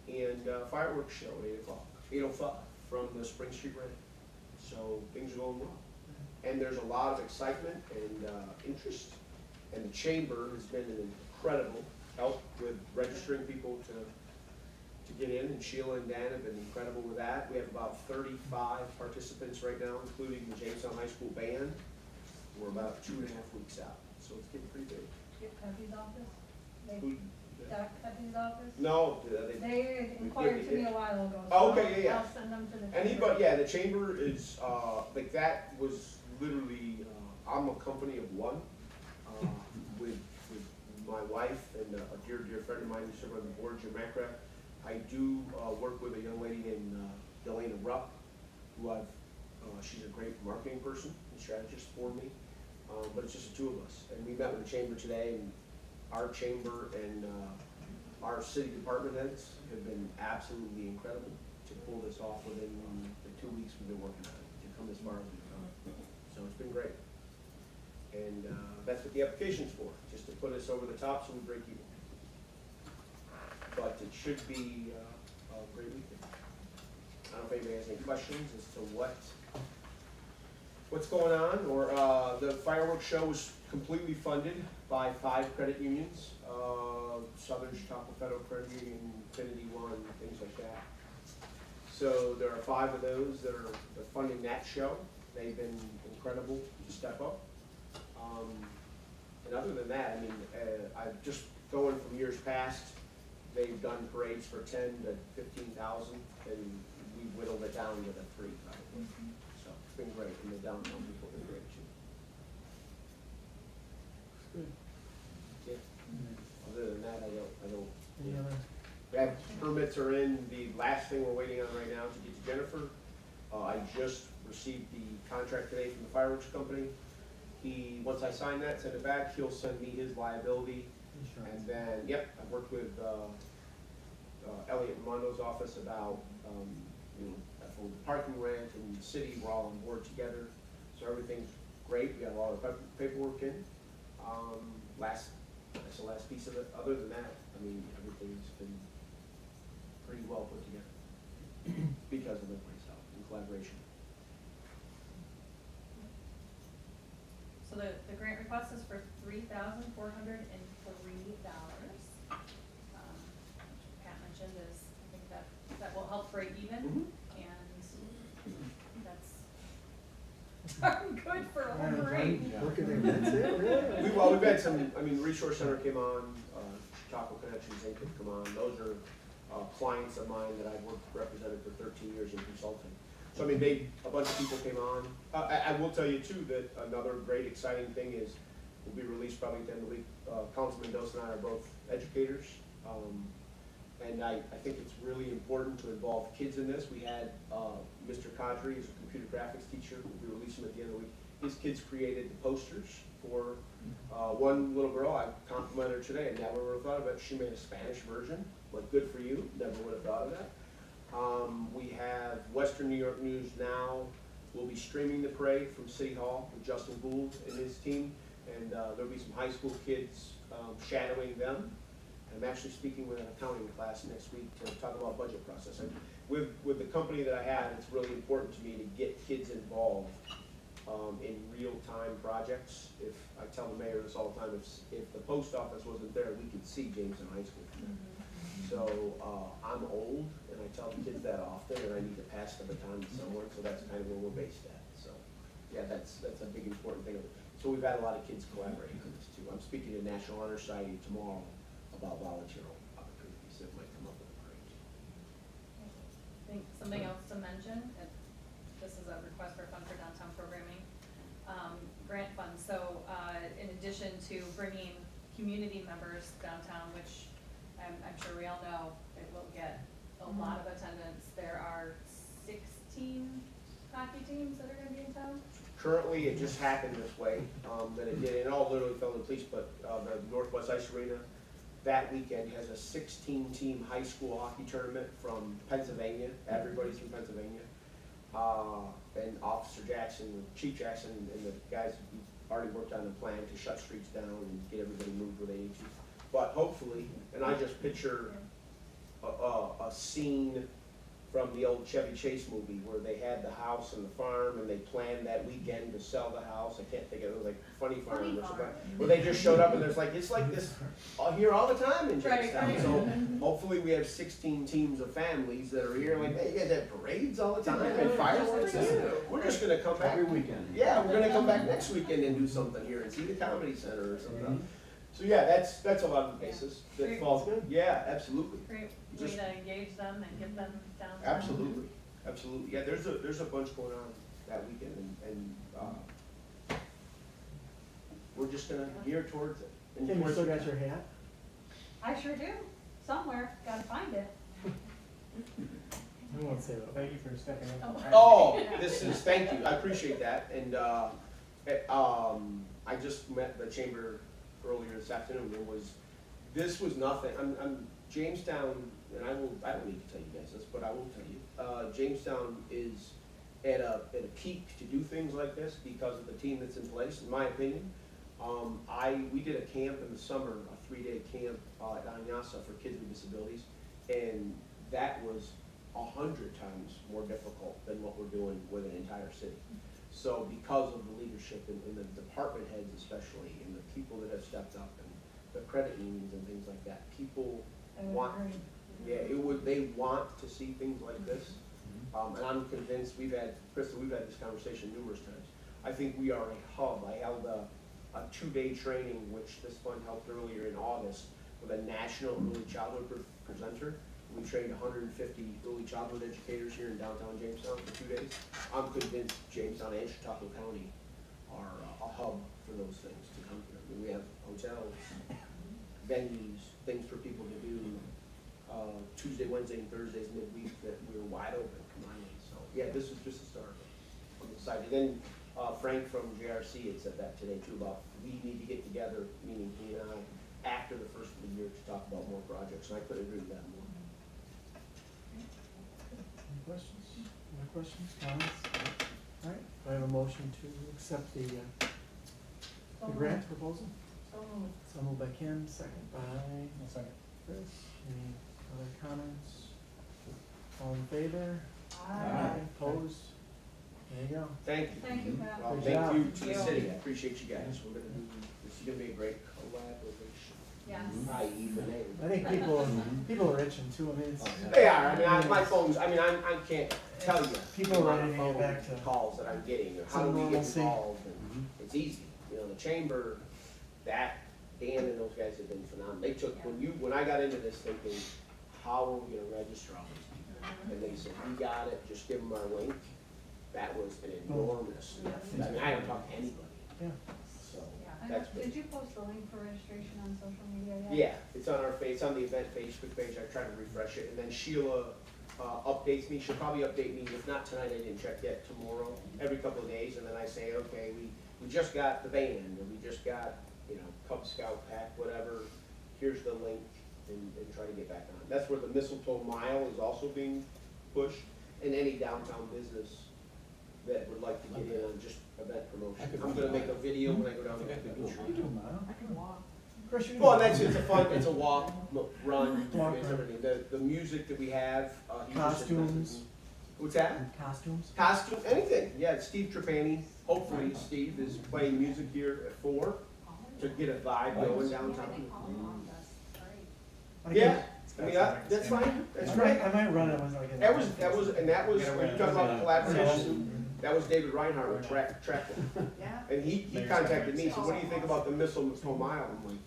[SPEAKER 7] and fireworks show at 8 o'clock, 8:05 from the Spring Street Ranch. So things are going well. And there's a lot of excitement and interest. And the chamber has been an incredible help with registering people to get in, and Sheila and Dan have been incredible with that. We have about 35 participants right now, including the Jamestown High School band. We're about 2.5 weeks out, so it's getting pretty big.
[SPEAKER 3] Cubby's office?
[SPEAKER 7] Who-
[SPEAKER 3] Doc Cubby's office?
[SPEAKER 7] No,
[SPEAKER 3] They inquired to me a while ago, so
[SPEAKER 7] Oh, okay, yeah.
[SPEAKER 3] I'll send them to the.
[SPEAKER 7] anybody, yeah, the chamber is, like that was literally, I'm a company of one, with my wife and a dear, dear friend of mine who served on the board, Jim Macrath. I do, work with a young lady named, Delana Rupp, who she's a great marketing person and strategist for me, but it's just the two of us. And we met with the chamber today, and our chamber and, our city department heads have been absolutely incredible to pull this off within the 2 weeks we've been working on it, to come as far as we've come. So it's been great. And that's what the application's for, just to put us over the top so we break even. But it should be a great weekend. I don't know if anybody has any questions as to what's going on, or the fireworks show was completely funded by 5 credit unions, Southern Chicago Federal Credit Union, Infinity One, things like that. So there are 5 of those that are funding that show. They've been incredible to step up. And other than that, I mean, I've just going from years past, they've done parades for 10 to 15,000, and we whittled it down to the 3 probably. So it's been great, and the downtown people have been great too.
[SPEAKER 2] Good.
[SPEAKER 7] Yeah. Other than that, I don't.
[SPEAKER 2] Any other?
[SPEAKER 7] We have permits are in. The last thing we're waiting on right now to get to Jennifer. I just received the contract today from the fireworks company. Once I sign that, send it back, he'll send me his liability.
[SPEAKER 2] Insurance.
[SPEAKER 7] And then, yep, I've worked with Elliot Ramondo's office about, that whole parking rent and the city, we're all on board together. So everything's great, we got a lot of paperwork in. That's the last piece of it. Other than that, I mean, everything's been pretty well put together because of everybody's help and collaboration.
[SPEAKER 4] So the grant request is for $3,403. Pat mentioned is, I think that will help break even,
[SPEAKER 7] Mhm.
[SPEAKER 4] and that's good for a whole parade.
[SPEAKER 2] Working there, that's it, really?
[SPEAKER 7] We've had some, I mean, the Resource Center came on, Chaco Connections, Inc. have come on. Those are clients of mine that I've represented for 13 years in consulting. So I mean, a bunch of people came on. I will tell you too that another great exciting thing is, will be released probably at the end of the week. Councilman Dose and I are both educators. And I think it's really important to involve kids in this. We had Mr. Kadri, who's a computer graphics teacher, we'll be releasing at the end of the week. His kids created the posters for one little girl. I complimented her today. I never would have thought of it. She made a Spanish version. Like, good for you. Never would have thought of that. We have Western New York News Now We'll be streaming the parade from City Hall with Justin Gould and his team, and there'll be some high school kids shadowing them. I'm actually speaking with an accounting class next week to talk about budget process. And with the company that I have, it's really important to me to get kids involved in real-time projects. If I tell the mayor this all the time, if the post office wasn't there, we could see Jamestown High School from there. So I'm old, and I tell the kids that often, and I need to pass the baton to someone, so that's kind of where we're based at. So, yeah, that's a big important thing. So we've had a lot of kids collaborating on this too. I'm speaking to National Honor Society tomorrow about volunteer opportunities that might come up with the parade.
[SPEAKER 4] I think something else to mention, this is a request for fund for downtown programming, grant funds. So in addition to bringing community members downtown, which I'm sure we all know, it will get a lot of attendance. There are 16 hockey teams that are gonna be in town.
[SPEAKER 7] Currently, it just happened this way, that it did, and it all literally fell into place, but the Northwest Ice Arena that weekend has a 16-team high school hockey tournament from Pennsylvania. Everybody's from Pennsylvania. And Officer Jackson, Chief Jackson, and the guys already worked on the plan to shut streets down and get everybody moved where they need to. But hopefully, and I just picture a scene from the old Chevy Chase movie where they had the house and the farm and they planned that weekend to sell the house. I can't think of it, was like Funny Farm or something. Where they just showed up and there's like, it's like this here all the time in Jamestown. So hopefully we have 16 teams of families that are here like, hey, you guys have parades all the time and fireworks. We're just gonna come back.
[SPEAKER 1] Every weekend.
[SPEAKER 7] Yeah, we're gonna come back next weekend and do something here and see the comedy center or something. So yeah, that's a lot of the basis that
[SPEAKER 4] Great.
[SPEAKER 7] falls. Yeah, absolutely.
[SPEAKER 4] Great way
[SPEAKER 7] Just-
[SPEAKER 4] to engage them and get them downtown.
[SPEAKER 7] Absolutely, absolutely. Yeah, there's a bunch going on that weekend, and we're just gonna gear towards it. And
[SPEAKER 2] Kim, you
[SPEAKER 7] towards
[SPEAKER 2] still
[SPEAKER 7] the-
[SPEAKER 2] got your hat?
[SPEAKER 3] I sure do, somewhere, gotta find it.
[SPEAKER 2] I won't say that.
[SPEAKER 8] Thank you for stepping up.
[SPEAKER 7] Oh, thank you, I appreciate that, and, I just met the chamber earlier this afternoon, this was nothing, I'm Jamestown, and I don't need to tell you guys this, but I will tell you, Jamestown is at a peak to do things like this because of the team that's in place, in my opinion. We did a camp in the summer, a 3-day camp at Anyasa for kids with disabilities, and that was 100 times more difficult than what we're doing with an entire city. So because of the leadership and the department heads especially, and the people that have stepped up, and the credit unions and things like that, people want, they want to see things like this. And I'm convinced, Krista, we've had this conversation numerous times. I think we are a hub. I held a 2-day training, which this fund helped earlier in August, with a national early childhood presenter. We trained 150 early childhood educators here in downtown Jamestown for 2 days. I'm convinced Jamestown and Chautauqua County are a hub for those things to come here. I mean, we have hotels, venues, things for people to do. Tuesday, Wednesday, and Thursdays midweek that we're wide open. Come on in. So yeah, this is just a start. I'm excited. Then Frank from JRC had said that today too about we need to get together, meaning he and I, after the first of the year to talk about more projects. And I couldn't agree with that more.
[SPEAKER 2] Any questions? Any questions, comments? All right, I have a motion to accept the grant proposal.
[SPEAKER 3] So moved.
[SPEAKER 2] So moved by Kim, second by
[SPEAKER 8] One second.
[SPEAKER 2] Chris. Any other comments? All in favor? Opposed? There you go.
[SPEAKER 7] Thank you.
[SPEAKER 3] Thank you, Pat.
[SPEAKER 7] Well,
[SPEAKER 2] Good
[SPEAKER 7] thank
[SPEAKER 2] job.
[SPEAKER 7] you to the city. I appreciate you guys. We're gonna do, this is gonna be a great collaboration.
[SPEAKER 4] Yes.
[SPEAKER 7] I.e. the name.
[SPEAKER 2] I think people are itching too. I mean, it's,
[SPEAKER 7] They are. I mean, my phone's, I can't tell you.
[SPEAKER 2] People
[SPEAKER 7] the
[SPEAKER 2] are
[SPEAKER 7] amount of
[SPEAKER 2] ready to get
[SPEAKER 7] phone
[SPEAKER 2] back to
[SPEAKER 7] calls that I'm getting, or how
[SPEAKER 2] some
[SPEAKER 7] do we get
[SPEAKER 2] normalcy.
[SPEAKER 7] involved, and it's easy. You know, the chamber, Dan and those guys have been phenomenal. They took, when I got into this thinking, how are we gonna register all these people? And they said, we got it, just give them our link. That was an enormous, I mean, I haven't talked to anybody,
[SPEAKER 2] yeah.
[SPEAKER 7] so
[SPEAKER 3] I
[SPEAKER 7] that's
[SPEAKER 3] don't-
[SPEAKER 7] been.
[SPEAKER 3] Did you post the link for registration on social media yet?
[SPEAKER 7] Yeah, it's on our face, on the event Facebook page, I try to refresh it, and then Sheila updates me, she'll probably update me, if not tonight, I didn't check yet, tomorrow, every couple of days, and then I say, okay, we just got the band, or we just got, Cub Scout pack, whatever, here's the link, and try to get back on. That's where the Mistletoe Mile is also being pushed, and any downtown business that would like to get in on just event
[SPEAKER 1] I
[SPEAKER 7] promotion.
[SPEAKER 1] could
[SPEAKER 7] I'm
[SPEAKER 1] run
[SPEAKER 7] gonna
[SPEAKER 1] a
[SPEAKER 7] make a
[SPEAKER 1] mile.
[SPEAKER 7] video when I go down
[SPEAKER 1] I
[SPEAKER 7] there.
[SPEAKER 1] think I could do a
[SPEAKER 2] You do a
[SPEAKER 1] mile.
[SPEAKER 2] mile.
[SPEAKER 6] I can walk.
[SPEAKER 2] Chris, you do.
[SPEAKER 7] Well, it's a fun, it's a walk, run,
[SPEAKER 2] Walk,
[SPEAKER 7] it's
[SPEAKER 2] run.
[SPEAKER 7] everything. The music that we have, he just-
[SPEAKER 2] Costumes.
[SPEAKER 7] What's that?
[SPEAKER 2] Costumes?
[SPEAKER 7] Costume, anything, yeah, Steve Trapani, hopefully Steve is playing music here at 4 to get a vibe going downtown. Yeah, I mean, that's fine, that's right.
[SPEAKER 2] I might run it when I get.
[SPEAKER 7] That was, when you talk about collaboration, that was David Reinhardt with Track.
[SPEAKER 6] Yeah.
[SPEAKER 7] And he contacted me, so what do you think about the Missile Mile? I'm like,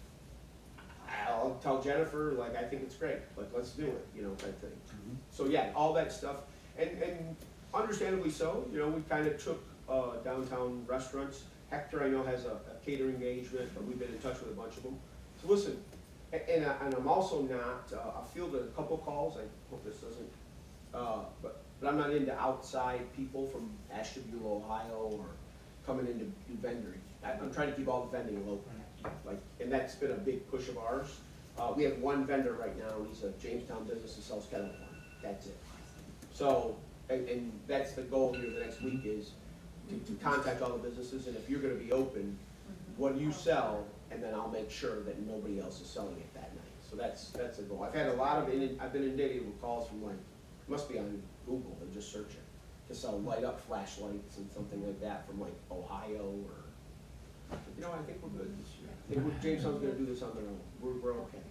[SPEAKER 7] I'll tell Jennifer, like, I think it's great, like, let's do it, you know, type thing. So, yeah, all that stuff, and understandably so, you know, we kind of took, downtown restaurants. Hector, I know, has a catering engagement, but we've been in touch with a bunch of them. So listen, and I'm also not, I fielded a couple calls, I hope this doesn't, but I'm not into outside people from Ashtabula, Ohio, or coming in to do vending. I'm trying to keep all the vending local, like, and that's been a big push of ours. We have one vendor right now, and he's a Jamestown business that sells kettle corn, that's it. So, and that's the goal here the next week is to contact all the businesses, and if you're gonna be open, what do you sell, and then I'll make sure that nobody else is selling it that night. So that's the goal. I've had a lot of, I've been inundated with calls from like, must be on Google, and just search it, to sell light up flashlights and something like that from like Ohio or, you know, I think we're good this year. I think Jamestown's gonna do this on their own, we're okay.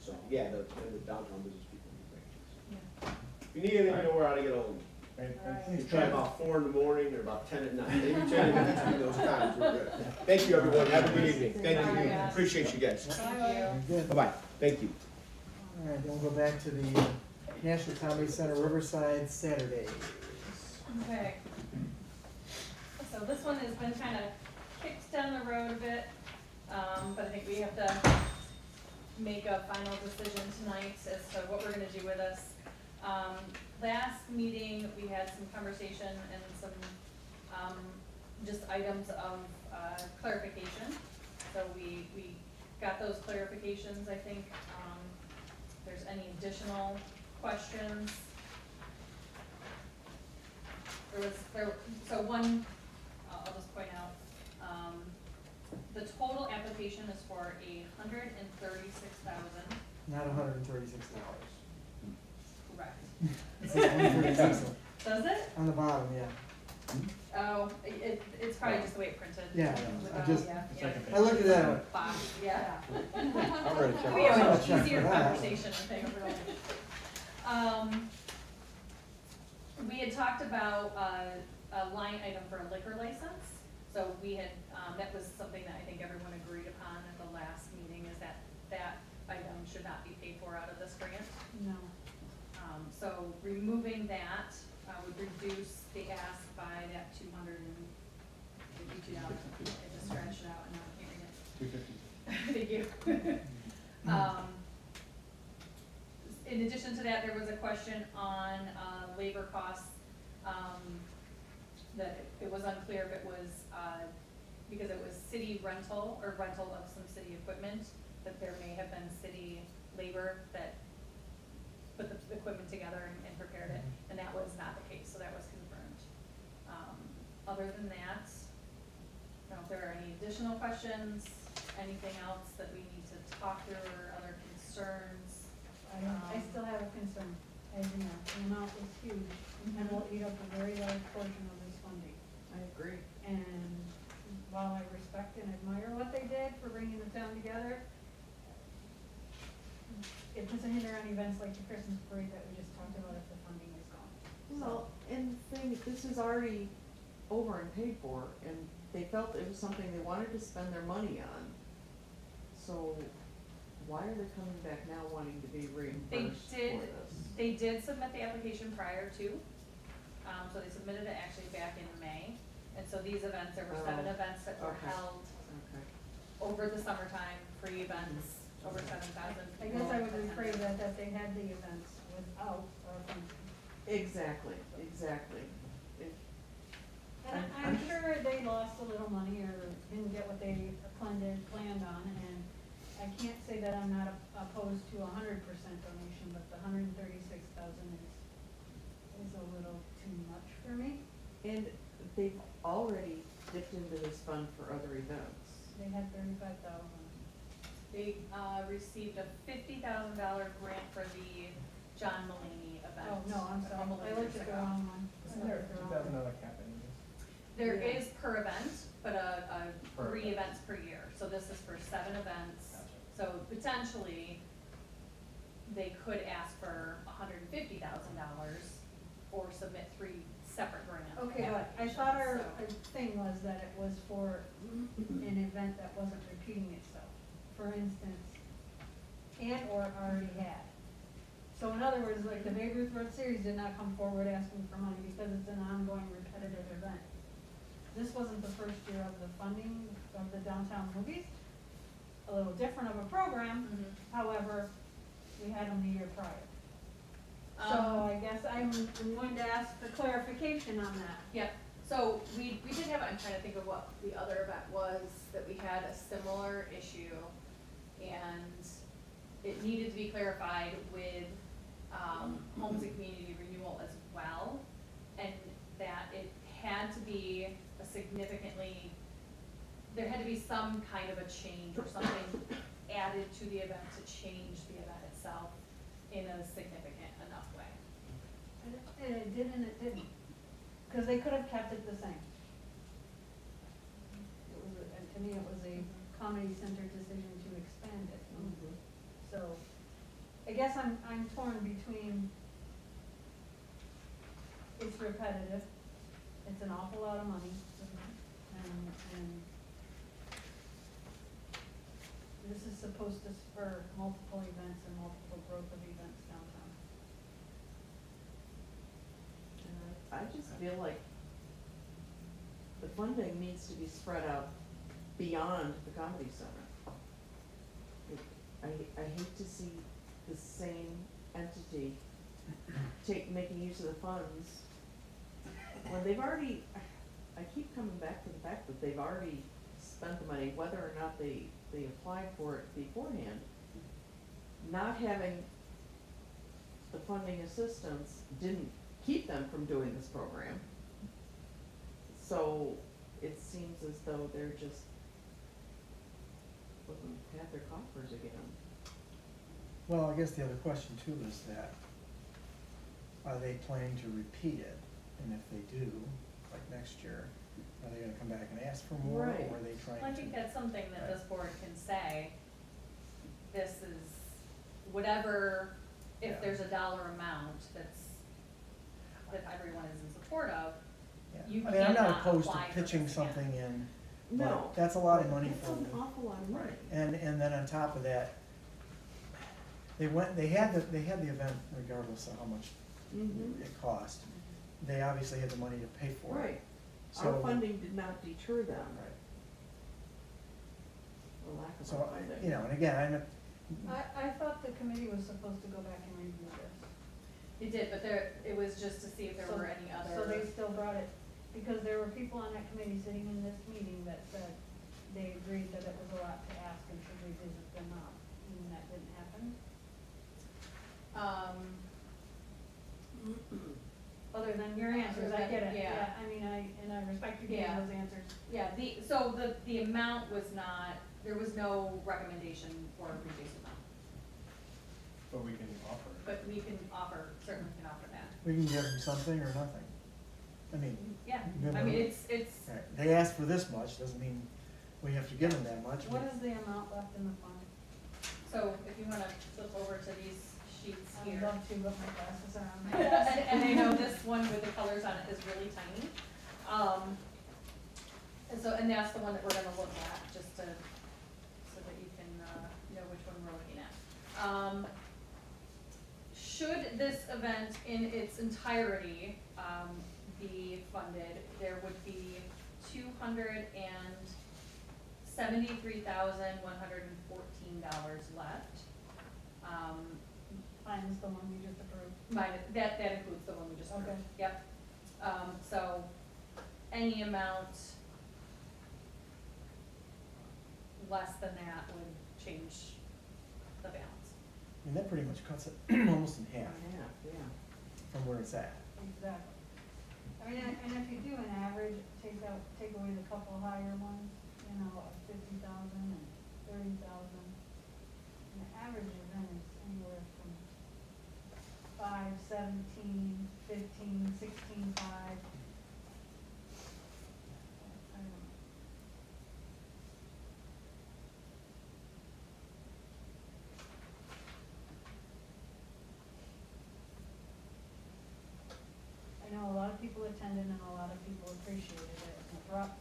[SPEAKER 7] So, yeah, the downtown business people are great. If you need anything, you know where to get hold of me. You try about 4 in the morning or about 10 at night, maybe 10 in between those times, we're good. Thank you, everyone, have a good evening, thank you, appreciate you guys.
[SPEAKER 2] Good.
[SPEAKER 7] Bye-bye, thank you.
[SPEAKER 2] All right, then we'll go back to the National Comedy Center Riverside Saturdays.
[SPEAKER 4] Okay. So this one has been kind of kicked down the road a bit, but I think we have to make a final decision tonight as to what we're gonna do with this. Last meeting, we had some conversation and some, just items of, clarification. So we got those clarifications, I think. If there's any additional questions. So one, I'll just point out, the total application is for $136,000.
[SPEAKER 2] Not $136.
[SPEAKER 4] Correct.
[SPEAKER 2] It says $136
[SPEAKER 4] Does it?
[SPEAKER 2] on the bottom, yeah.
[SPEAKER 4] Oh, it's probably just the way it printed.
[SPEAKER 2] Yeah, I just,
[SPEAKER 4] Yeah.
[SPEAKER 2] I looked at that,
[SPEAKER 4] Box, yeah.
[SPEAKER 1] I'm ready to check.
[SPEAKER 4] We have
[SPEAKER 2] I'll check
[SPEAKER 4] an easier
[SPEAKER 2] for that.
[SPEAKER 4] conversation, I think, we had talked about a line item for a liquor license. So we had, that was something that I think everyone agreed upon at the last meeting, is that that item should not be paid for out of this grant.
[SPEAKER 3] No.
[SPEAKER 4] So removing that would reduce the ask by that $252. I just scratched it out and now I can't read it. Thank you. In addition to that, there was a question on labor costs, that it was unclear if it was, because it was city rental or rental of some city equipment, that there may have been city labor that put the equipment together and prepared it, and that was not the case, so that was confirmed. Other than that, I don't know if there are any additional questions, anything else that we need to talk through, or other concerns?
[SPEAKER 3] I still have a concern, as you know, the amount is huge, and will eat up a very large portion of this funding.
[SPEAKER 6] I agree.
[SPEAKER 3] And while I respect and admire what they did for bringing the town together, it puts a hinder on events like the Christmas parade that we just talked about if the funding is gone.
[SPEAKER 8] Well, and the thing, this is already over and paid for, and they felt it was something they wanted to spend their money on. So why are they coming back now wanting to be reimbursed for this?
[SPEAKER 4] They did submit the application prior to, so they submitted it actually back in May. And so these events, there were 7 events that were
[SPEAKER 8] Okay.
[SPEAKER 4] held
[SPEAKER 8] Okay.
[SPEAKER 4] over the summertime, free events, over 7,000
[SPEAKER 3] I
[SPEAKER 4] people.
[SPEAKER 3] guess I would rephrase
[SPEAKER 4] attended.
[SPEAKER 3] that they had the events without our funding.
[SPEAKER 8] Exactly, exactly.
[SPEAKER 3] And I'm sure they lost a little money or didn't get what they planned on, and I can't say that I'm not opposed to 100% donation, but the 136,000 is a little too much for me.
[SPEAKER 8] And they've already dipped into this fund for other events.
[SPEAKER 3] They had 35,000.
[SPEAKER 4] They, received a $50,000 grant for the John Mulaney event.
[SPEAKER 3] Oh, no, I'm
[SPEAKER 4] a
[SPEAKER 3] sorry,
[SPEAKER 4] couple
[SPEAKER 3] I
[SPEAKER 4] years
[SPEAKER 3] looked at the
[SPEAKER 4] ago.
[SPEAKER 3] wrong one.
[SPEAKER 9] Isn't there $2,000 cap anyways?
[SPEAKER 4] There
[SPEAKER 3] Yeah.
[SPEAKER 4] is per event, but
[SPEAKER 9] Per
[SPEAKER 4] 3
[SPEAKER 9] event.
[SPEAKER 4] events per year, so this is for 7 events.
[SPEAKER 9] Gotcha.
[SPEAKER 4] So potentially, they could ask for $150,000 or submit 3 separate grant
[SPEAKER 3] Okay, but I thought our
[SPEAKER 4] applications,
[SPEAKER 3] thing was that it was for an event that wasn't repeating itself. For instance, and/or already had. So in other words, like the Babe Ruth Road Series did not come forward asking for money because it's an ongoing repetitive event. This wasn't the first year of the funding of the downtown movies. A little different of a program,
[SPEAKER 4] Mhm.
[SPEAKER 3] however, we had them the year prior. So
[SPEAKER 4] Um,
[SPEAKER 3] I guess I'm going to ask for clarification on that.
[SPEAKER 4] Yep, so we did have, I'm trying to think of what the other event was, that we had a similar issue, and it needed to be clarified with, homes and community renewal as well, and that it had to be a significantly, there had to be some kind of a change or something added to the event to change the event itself in a significant enough way.
[SPEAKER 3] And it did and it didn't, because they could have kept it the same. It was, and to me, it was a comedy center decision to expand it. So, I guess I'm torn between, it's repetitive, it's an awful lot of money, and this is supposed to spur multiple events and multiple growth of events downtown.
[SPEAKER 8] And I just feel like the funding needs to be spread out beyond the comedy center. I hate to see the same entity making use of the funds when they've already, I keep coming back to the fact that they've already spent the money, whether or not they applied for it beforehand. Not having the funding assistance didn't keep them from doing this program. So it seems as though they're just looking to pat their coffers again.
[SPEAKER 2] Well, I guess the other question too is that, are they planning to repeat it? And if they do, like next year, are they gonna come back and ask for more,
[SPEAKER 8] Right.
[SPEAKER 2] or are they trying to?
[SPEAKER 4] Well, I think that's something that
[SPEAKER 2] Right.
[SPEAKER 4] this board can say, this is whatever, if
[SPEAKER 2] Yeah.
[SPEAKER 4] there's a dollar amount that everyone is in support of,
[SPEAKER 2] Yeah.
[SPEAKER 4] you
[SPEAKER 2] I mean, I'm not
[SPEAKER 4] cannot
[SPEAKER 2] opposed to
[SPEAKER 4] apply for
[SPEAKER 2] pitching
[SPEAKER 4] this again.
[SPEAKER 2] something in,
[SPEAKER 8] No.
[SPEAKER 2] but that's a lot of money
[SPEAKER 8] That's
[SPEAKER 2] for
[SPEAKER 8] an
[SPEAKER 2] them.
[SPEAKER 8] awful lot of money.
[SPEAKER 2] Right, and then on top of that, they had the event regardless of how much
[SPEAKER 8] Mhm.
[SPEAKER 2] it cost. They obviously had the money to pay for it.
[SPEAKER 8] Right.
[SPEAKER 2] So,
[SPEAKER 8] Our funding did not deter them,
[SPEAKER 2] right,
[SPEAKER 8] the lack of
[SPEAKER 2] so,
[SPEAKER 8] our funding.
[SPEAKER 2] you know, and again,
[SPEAKER 3] I thought the committee was supposed to go back and review this.
[SPEAKER 4] It did, but it was just to see if there
[SPEAKER 3] So-
[SPEAKER 4] were any other.
[SPEAKER 3] So they still brought it, because there were people on that committee sitting in this meeting that said they agreed that it was a lot to ask and should revisit them up, and that didn't happen. Other than your answers, I get it,
[SPEAKER 4] Yeah.
[SPEAKER 3] yeah, I mean, I respect you giving
[SPEAKER 4] Yeah.
[SPEAKER 3] those answers.
[SPEAKER 4] Yeah, so the amount was not, there was no recommendation for a reduced amount,
[SPEAKER 9] But we can offer.
[SPEAKER 4] but we can offer, certainly can offer that.
[SPEAKER 2] we can give them something or nothing. I mean,
[SPEAKER 4] Yeah,
[SPEAKER 2] Good
[SPEAKER 4] I mean,
[SPEAKER 2] amount.
[SPEAKER 4] it's,
[SPEAKER 2] right, they asked for this much, doesn't mean we have to give them that much.
[SPEAKER 3] What is the amount left in the fund?
[SPEAKER 4] so if you wanna flip over to these sheets
[SPEAKER 3] I'd
[SPEAKER 4] here.
[SPEAKER 3] love to, but my glasses are on.
[SPEAKER 4] And I know this one with the colors on it is really tiny. And so, and that's the one that we're gonna look at, just to, so that you can, know which one we're looking at. Should this event in its entirety, be funded, there would be $273,114 left.
[SPEAKER 3] Minus the one we just approved.
[SPEAKER 4] That includes the one we just approved.
[SPEAKER 3] Okay.
[SPEAKER 4] Yep. So any amount less than that would change the balance.
[SPEAKER 2] I mean, that pretty much cuts it almost in half
[SPEAKER 8] Yeah, yeah.
[SPEAKER 2] from where it's at.
[SPEAKER 3] Exactly. I mean, and if you do an average, take away the couple higher ones, you know, of 50,000 and 30,000. And the average event is anywhere from 5, 17, 15, 16, 5. I don't know. I know a lot of people attended and a lot of people appreciated it.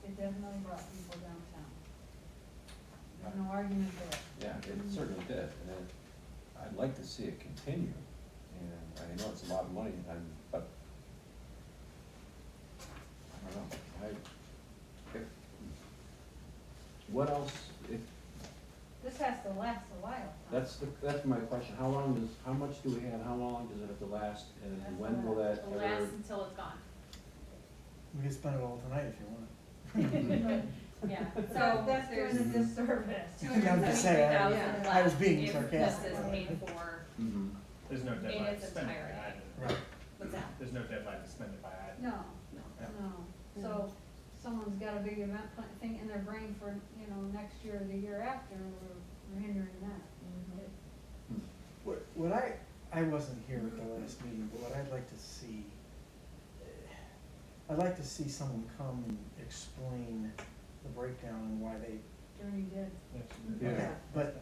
[SPEAKER 3] It definitely brought people downtown. There's no argument there.
[SPEAKER 1] Yeah, it certainly did, and I'd like to see it continue, and I know it's a lot of money, but I don't know, what else, if,
[SPEAKER 3] This has to last a while. Tom.
[SPEAKER 1] that's my question, how much do we have, how long does it have to last, and
[SPEAKER 3] That's
[SPEAKER 1] when will that
[SPEAKER 4] It'll
[SPEAKER 1] ever?
[SPEAKER 4] last until it's gone.
[SPEAKER 2] We can spend it all tonight if you want.
[SPEAKER 4] Yeah,
[SPEAKER 3] But
[SPEAKER 4] so
[SPEAKER 3] that's
[SPEAKER 4] there's
[SPEAKER 3] doing a disservice.
[SPEAKER 2] I'm just saying,
[SPEAKER 4] $273,000
[SPEAKER 2] I was being
[SPEAKER 4] if
[SPEAKER 2] sarcastic.
[SPEAKER 4] this is paid for
[SPEAKER 1] Mhm.
[SPEAKER 9] There's no
[SPEAKER 4] in
[SPEAKER 9] deadline
[SPEAKER 4] its
[SPEAKER 9] to spend it by
[SPEAKER 4] entirety.
[SPEAKER 9] either.
[SPEAKER 2] Right.
[SPEAKER 4] What's that?
[SPEAKER 9] There's no deadline to spend it by either.
[SPEAKER 3] No,
[SPEAKER 9] Yeah.
[SPEAKER 3] no. So someone's got a big event thing in their brain for, you know, next year or the year after, and we're hindering that.
[SPEAKER 2] What I wasn't here at the last meeting, but what I'd like to see, I'd like to see someone come and explain the breakdown and why they,
[SPEAKER 3] Journey did.
[SPEAKER 9] Yes,
[SPEAKER 1] Yeah.
[SPEAKER 2] okay, but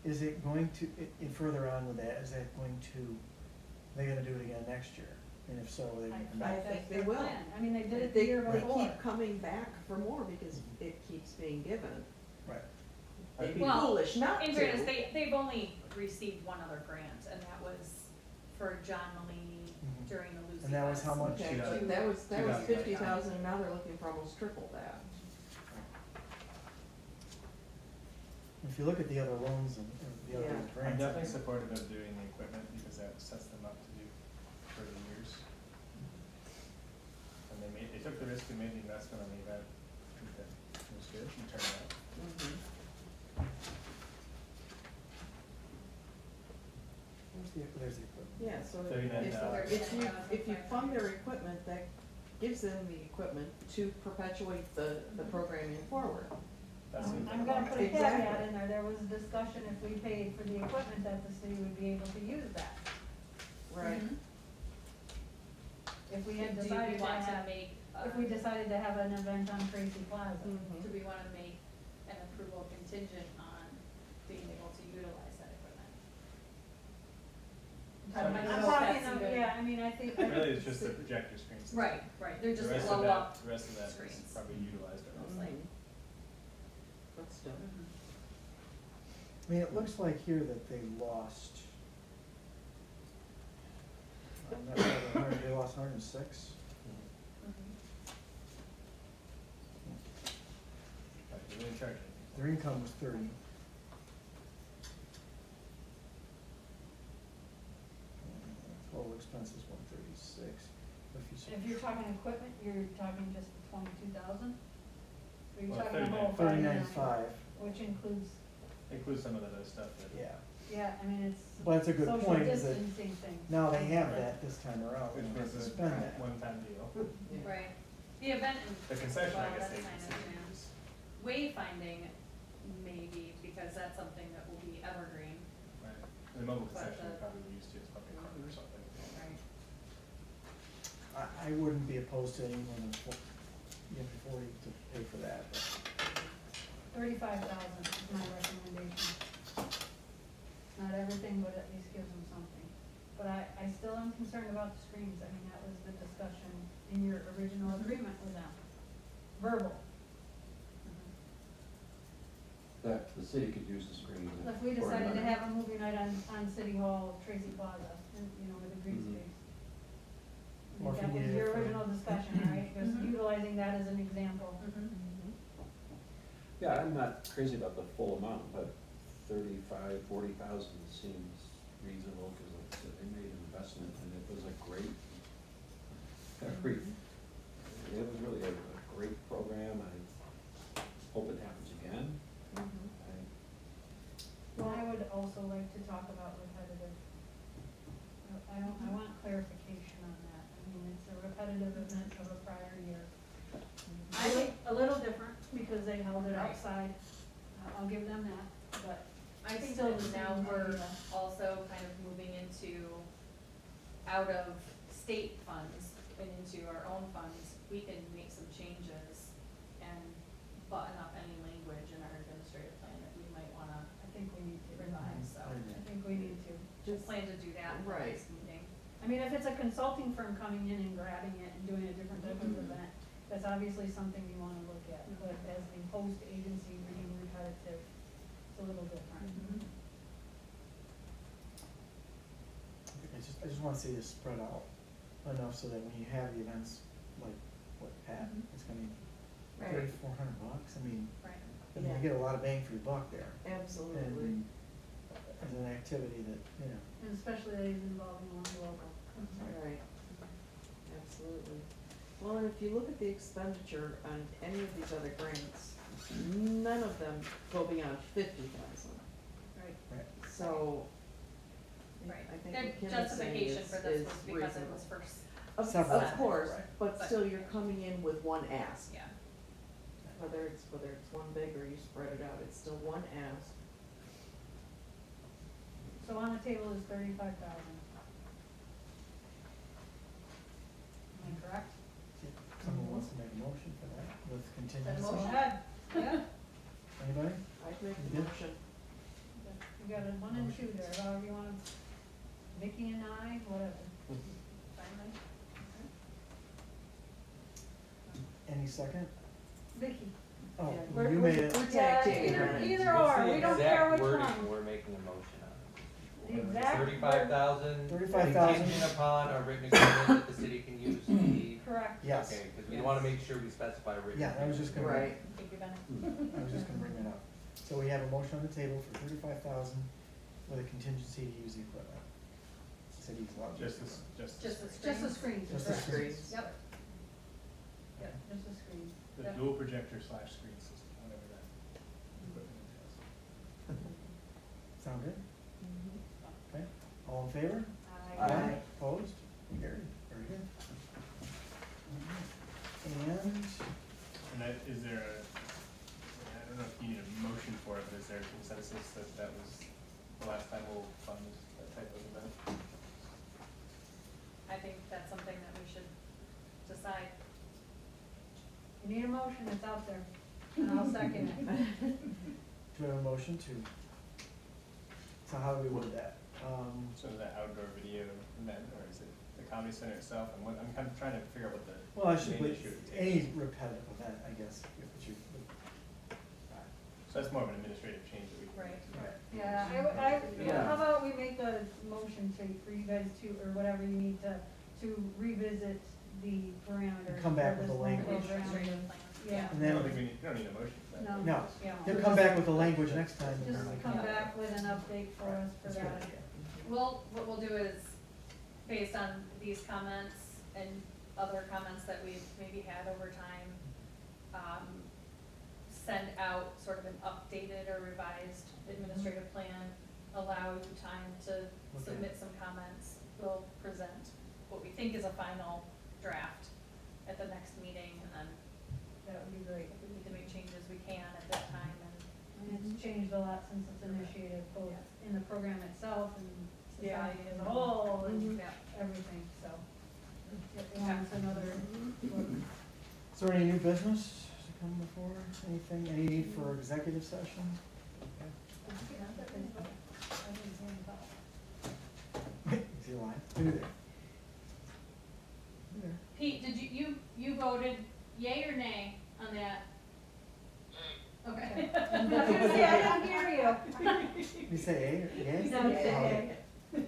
[SPEAKER 2] is it going to, further on with that, is that going to, are they gonna do it again next year? And if so, are they gonna come
[SPEAKER 8] I
[SPEAKER 2] back?
[SPEAKER 8] think
[SPEAKER 3] That's
[SPEAKER 8] they
[SPEAKER 3] their
[SPEAKER 8] will.
[SPEAKER 3] plan. I mean, they did it the year before.
[SPEAKER 8] They keep coming back for more because it keeps being given.
[SPEAKER 2] Right.
[SPEAKER 8] They'd be
[SPEAKER 4] Well,
[SPEAKER 8] foolish not to.
[SPEAKER 4] In fairness, they've only received one other grant, and that was for John Mulaney
[SPEAKER 2] Mhm.
[SPEAKER 4] during the Lucy
[SPEAKER 2] And that was
[SPEAKER 4] Fest.
[SPEAKER 2] how much?
[SPEAKER 8] Okay,
[SPEAKER 9] Two
[SPEAKER 8] but
[SPEAKER 9] thousand.
[SPEAKER 8] that was
[SPEAKER 9] 2,000.
[SPEAKER 8] 50,000, and now they're looking for almost triple that.
[SPEAKER 2] If you look at the other loans and the other
[SPEAKER 8] Yeah.
[SPEAKER 9] I'm
[SPEAKER 2] grants.
[SPEAKER 9] definitely supportive of doing the equipment because that sets them up to do further years. And they took the risk and made the investment on the event. I think that was good, and turned out.
[SPEAKER 2] There's the equipment.
[SPEAKER 8] Yeah, so
[SPEAKER 9] $39,000.
[SPEAKER 8] if you fund their equipment, that gives them the equipment to perpetuate the programming forward.
[SPEAKER 9] That seems
[SPEAKER 3] I'm
[SPEAKER 9] like a
[SPEAKER 3] gonna
[SPEAKER 9] lot.
[SPEAKER 3] put a caveat
[SPEAKER 8] Exactly.
[SPEAKER 3] in there was a discussion if we paid for the equipment that the city would be able to use that.
[SPEAKER 8] Right.
[SPEAKER 4] Mhm.
[SPEAKER 3] If we had
[SPEAKER 4] Do
[SPEAKER 3] decided
[SPEAKER 4] we
[SPEAKER 3] to
[SPEAKER 4] want to
[SPEAKER 3] have,
[SPEAKER 4] make,
[SPEAKER 3] if we decided to have an event on Tracy Plaza.
[SPEAKER 8] Mhm.
[SPEAKER 4] do we want to make an approval contingent on being able to utilize that equipment? I don't know
[SPEAKER 3] I'm
[SPEAKER 4] if
[SPEAKER 3] talking,
[SPEAKER 4] that's even-
[SPEAKER 3] yeah, I mean, I think.
[SPEAKER 9] Really, it's just the projector screens.
[SPEAKER 4] Right, they're
[SPEAKER 9] The
[SPEAKER 4] just
[SPEAKER 9] rest
[SPEAKER 4] blow
[SPEAKER 9] of that-
[SPEAKER 4] up.
[SPEAKER 9] The rest of that is
[SPEAKER 4] screens.
[SPEAKER 9] probably utilized already.
[SPEAKER 4] Like-
[SPEAKER 8] But still.
[SPEAKER 2] I mean, it looks like here that they lost. I'm not sure, they lost 106.
[SPEAKER 9] Right, you didn't charge anything.
[SPEAKER 2] Their income was 30. Total expenses 136.
[SPEAKER 3] If you're talking equipment, you're talking just the 22,000? Or you're
[SPEAKER 9] Well,
[SPEAKER 3] talking the whole
[SPEAKER 2] 39.5,
[SPEAKER 3] which includes,
[SPEAKER 9] Includes some of that other stuff that.
[SPEAKER 2] yeah.
[SPEAKER 3] yeah, I mean, it's
[SPEAKER 2] But it's a good
[SPEAKER 3] social
[SPEAKER 2] point, is that
[SPEAKER 3] distancing things.
[SPEAKER 2] now they have that this time around, we
[SPEAKER 9] Which
[SPEAKER 2] don't have
[SPEAKER 9] was
[SPEAKER 2] to
[SPEAKER 9] a
[SPEAKER 2] spend that.
[SPEAKER 9] one-time deal.
[SPEAKER 8] Yeah.
[SPEAKER 4] Right. The event and.
[SPEAKER 9] The concession,
[SPEAKER 4] well,
[SPEAKER 9] I guess,
[SPEAKER 4] that's
[SPEAKER 9] they
[SPEAKER 4] kind
[SPEAKER 9] can
[SPEAKER 4] of,
[SPEAKER 9] say
[SPEAKER 4] yeah.
[SPEAKER 9] is,
[SPEAKER 4] Wayfinding, maybe, because that's something that will be evergreen,
[SPEAKER 9] right, the mobile
[SPEAKER 4] But
[SPEAKER 9] concession we
[SPEAKER 4] the-
[SPEAKER 9] probably used to as public park or something.
[SPEAKER 4] right?
[SPEAKER 2] I wouldn't be opposed to any more than 40 to pay for that, but
[SPEAKER 3] 35,000 is my recommendation. Not everything, but at least gives them something. But I still am concerned about the screens. I mean, that was the discussion in your original agreement with them. Verbal.
[SPEAKER 1] That the city could use the screens.
[SPEAKER 3] If we
[SPEAKER 1] for
[SPEAKER 3] decided to
[SPEAKER 1] another-
[SPEAKER 3] have a movie night on City Hall, Tracy Plaza, and, you know, with a green
[SPEAKER 1] Mhm.
[SPEAKER 3] space. I
[SPEAKER 2] Or
[SPEAKER 3] think
[SPEAKER 2] if
[SPEAKER 3] that
[SPEAKER 2] you
[SPEAKER 3] was
[SPEAKER 2] needed
[SPEAKER 3] your
[SPEAKER 2] it for-
[SPEAKER 3] original discussion, right? Just
[SPEAKER 4] Mhm.
[SPEAKER 3] utilizing that as an example.
[SPEAKER 1] Yeah, I'm not crazy about the full amount, but 40,000 seems reasonable, because like I said, they made an investment, and it was a great, it was really a great program. I hope it happens again. I-
[SPEAKER 3] Well, I would also like to talk about repetitive. I I want clarification on that. I mean, it's a repetitive event of a prior year. I think a little different because they held it
[SPEAKER 4] Right.
[SPEAKER 3] outside. I'll give them that, but
[SPEAKER 4] I think
[SPEAKER 3] Still
[SPEAKER 4] that
[SPEAKER 3] the
[SPEAKER 4] now
[SPEAKER 3] same
[SPEAKER 4] we're
[SPEAKER 3] idea.
[SPEAKER 4] also kind of moving into out of state funds and into our own funds, we can make some changes and button up any language in our administrative plan that we might wanna
[SPEAKER 3] I think we need to
[SPEAKER 4] revise, so.
[SPEAKER 3] I think we need to.
[SPEAKER 4] Just plan to do that in the
[SPEAKER 8] Right.
[SPEAKER 4] next meeting.
[SPEAKER 3] I mean, if it's a consulting firm coming in and grabbing it and doing a different type of event, that's obviously something we wanna look at. But as the host agency being repetitive, it's a little different.
[SPEAKER 2] I just wanna see this spread out enough so that when you have the events, like what Pat, it's gonna be
[SPEAKER 8] Right.
[SPEAKER 2] $300-400, I mean,
[SPEAKER 4] Right.
[SPEAKER 2] I mean, you
[SPEAKER 8] Yeah.
[SPEAKER 2] get a lot of bang for your buck there.
[SPEAKER 8] Absolutely.
[SPEAKER 2] And as an activity that, you know,
[SPEAKER 3] And especially those involving one local.
[SPEAKER 8] Right, absolutely. Well, and if you look at the expenditure on any of these other grants, none of them go beyond 50,000.
[SPEAKER 3] Right.
[SPEAKER 2] right,
[SPEAKER 8] So,
[SPEAKER 4] Right.
[SPEAKER 8] I think
[SPEAKER 4] Their
[SPEAKER 8] what Kim is
[SPEAKER 4] justification
[SPEAKER 8] saying
[SPEAKER 4] for
[SPEAKER 8] is
[SPEAKER 4] this was because it
[SPEAKER 8] reasonable.
[SPEAKER 4] was first,
[SPEAKER 8] Of
[SPEAKER 2] Several.
[SPEAKER 8] course,
[SPEAKER 2] Right.
[SPEAKER 8] but
[SPEAKER 4] But-
[SPEAKER 8] still you're coming in with one ask.
[SPEAKER 4] yeah.
[SPEAKER 8] Whether it's one big or you spread it out, it's still one ask.
[SPEAKER 3] So on the table is 35,000. Am I correct?
[SPEAKER 2] someone wants to make a motion for that with
[SPEAKER 4] Is that a
[SPEAKER 2] contingency.
[SPEAKER 3] Go
[SPEAKER 4] motion?
[SPEAKER 3] ahead. Yeah,
[SPEAKER 2] Anybody?
[SPEAKER 8] I'd make
[SPEAKER 2] You
[SPEAKER 8] the
[SPEAKER 2] did?
[SPEAKER 8] motion.
[SPEAKER 3] you got a 1 and 2 there, however you want to, Vicky and I, whatever.
[SPEAKER 4] Finally.
[SPEAKER 2] Any second?
[SPEAKER 3] Vicky.
[SPEAKER 2] Oh,
[SPEAKER 8] Yeah,
[SPEAKER 2] well,
[SPEAKER 8] we're-
[SPEAKER 2] you made it.
[SPEAKER 8] We're
[SPEAKER 3] Yeah,
[SPEAKER 8] tag teaming
[SPEAKER 3] either-
[SPEAKER 8] on it.
[SPEAKER 3] Either or, we don't care which
[SPEAKER 10] What's the exact
[SPEAKER 3] one.
[SPEAKER 10] wording we're making a motion on?
[SPEAKER 3] The exact word-
[SPEAKER 10] 35,000?
[SPEAKER 2] 35,000.
[SPEAKER 10] Contingent upon a written agreement that the city can use the,
[SPEAKER 3] Correct.
[SPEAKER 2] Yes,
[SPEAKER 10] okay, because we wanna make sure we specify written.
[SPEAKER 2] yeah, I was just gonna,
[SPEAKER 8] Right.
[SPEAKER 4] Thank you, Bennett.
[SPEAKER 2] I was just gonna bring that up. So we have a motion on the table for 35,000 with a contingency to use the equipment. City's allowed to use
[SPEAKER 9] Just
[SPEAKER 2] the
[SPEAKER 9] this,
[SPEAKER 2] equipment.
[SPEAKER 9] just.
[SPEAKER 3] Just the screens,
[SPEAKER 2] Just the
[SPEAKER 3] correct.
[SPEAKER 2] screens.
[SPEAKER 3] Yep. Yep, just the screens.
[SPEAKER 9] The
[SPEAKER 3] Yep.
[SPEAKER 9] dual projector / screen system, whatever that equipment entails.
[SPEAKER 2] Sound good?
[SPEAKER 8] Mhm.
[SPEAKER 2] Okay, all in favor?
[SPEAKER 3] Aye.
[SPEAKER 2] Opposed? Carried, very good. Alright. And,
[SPEAKER 9] And that, is there a, I don't know if you need a motion for it, but is there a consensus that that was the last time we'll fund that type of event?
[SPEAKER 4] I think that's something that we should decide.
[SPEAKER 3] You need a motion, it's out there, and I'll second it.
[SPEAKER 2] do we have a motion to, so how do we word that?
[SPEAKER 9] So is that outdoor video event, or is it the comedy center itself, and what, I'm kind of trying to figure out what the
[SPEAKER 2] Well, I should
[SPEAKER 9] main
[SPEAKER 2] put
[SPEAKER 9] issue of the table
[SPEAKER 2] any
[SPEAKER 9] is.
[SPEAKER 2] repetitive event, I guess, if it's your,
[SPEAKER 9] So that's more of an administrative change that we.
[SPEAKER 4] Right.
[SPEAKER 2] right.
[SPEAKER 3] Yeah,
[SPEAKER 2] Yeah.
[SPEAKER 3] how about we make a motion for you guys to, or whatever you need to revisit the parameters.
[SPEAKER 2] Come back
[SPEAKER 3] for
[SPEAKER 2] with
[SPEAKER 3] this
[SPEAKER 2] the
[SPEAKER 3] local
[SPEAKER 2] language.
[SPEAKER 3] program.
[SPEAKER 4] Administrative plan.
[SPEAKER 3] Yeah.
[SPEAKER 2] And
[SPEAKER 9] I
[SPEAKER 2] then,
[SPEAKER 9] don't think we need, you don't need a motion for that.
[SPEAKER 3] No.
[SPEAKER 2] no,
[SPEAKER 3] Yeah.
[SPEAKER 2] he'll come back with the language next time. and
[SPEAKER 3] Just
[SPEAKER 2] then we
[SPEAKER 3] come
[SPEAKER 2] can-
[SPEAKER 3] back with an update for us for
[SPEAKER 2] That's
[SPEAKER 3] that.
[SPEAKER 2] good, yeah.
[SPEAKER 4] What we'll do is, based on these comments and other comments that we've maybe had over time, send out sort of an updated or revised administrative plan, allow you time to
[SPEAKER 2] Okay.
[SPEAKER 4] submit some comments. We'll present what we think is a final draft at the next meeting, and then
[SPEAKER 3] That would be great.
[SPEAKER 4] if we need to make changes, we can at that time, and
[SPEAKER 3] And it's changed a lot since it's initiated, both in the program itself and
[SPEAKER 4] Yeah.
[SPEAKER 3] society as a whole and
[SPEAKER 4] yeah.
[SPEAKER 3] everything, so. It wants another look.
[SPEAKER 2] Is there any new business to come before, anything, any need for executive session? Is he alive? Who there? Who there?
[SPEAKER 4] Pete, did you voted yay or nay on that? Okay.
[SPEAKER 3] I was gonna say, I didn't hear you.
[SPEAKER 2] You say A or yay?
[SPEAKER 3] No, you said
[SPEAKER 2] Oh.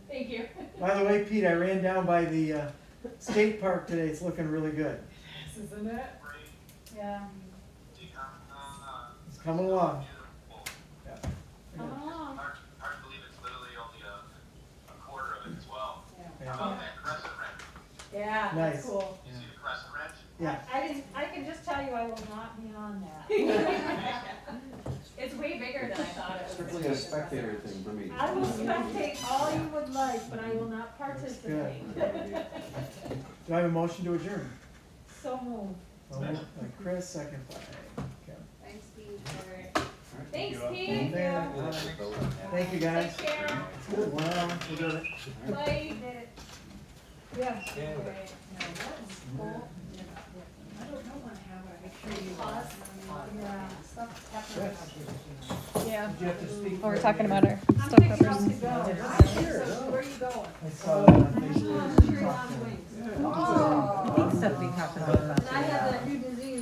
[SPEAKER 4] Thank you.
[SPEAKER 2] By the way, Pete, I ran down by the skate park today, it's looking really good.
[SPEAKER 3] Isn't it? Yeah,
[SPEAKER 2] It's coming along. Yeah.
[SPEAKER 3] coming along.
[SPEAKER 11] Hard to believe it's literally only a quarter of it as well.
[SPEAKER 2] Yeah.
[SPEAKER 11] How about that crescent wrench?
[SPEAKER 3] Yeah,
[SPEAKER 2] Nice.
[SPEAKER 3] that's cool.
[SPEAKER 11] You see the crescent wrench?
[SPEAKER 2] Yeah.
[SPEAKER 3] I can just tell you I will not be on that.
[SPEAKER 4] It's way bigger than I thought it was.
[SPEAKER 2] Strictly a spec
[SPEAKER 1] spectator thing for me.
[SPEAKER 3] I will spectate all you would like, but I will not participate.
[SPEAKER 2] Do I have a motion to adjourn?
[SPEAKER 3] So moved.
[SPEAKER 2] Moved by Chris, second by Kevin.
[SPEAKER 6] Thanks, Pete.
[SPEAKER 4] Thanks,
[SPEAKER 9] you.
[SPEAKER 4] Pete.
[SPEAKER 2] Thank you, guys.
[SPEAKER 4] Take care.
[SPEAKER 2] Well, we did it.
[SPEAKER 4] Bye.
[SPEAKER 3] Yeah.
[SPEAKER 10] Yeah.
[SPEAKER 6] I don't wanna have it, make sure you.
[SPEAKER 4] Pause.
[SPEAKER 3] Yeah.
[SPEAKER 6] Stuff happening.
[SPEAKER 3] Yeah.
[SPEAKER 2] Did you have to speak?
[SPEAKER 12] Oh, we're talking about our
[SPEAKER 3] I'm
[SPEAKER 12] stuff
[SPEAKER 3] picking up
[SPEAKER 12] peppers.
[SPEAKER 3] to go.
[SPEAKER 6] Where are you going?
[SPEAKER 2] I saw that on Facebook.
[SPEAKER 3] Sri Lanka wings.
[SPEAKER 6] Oh.
[SPEAKER 12] Pink stuff we talked about last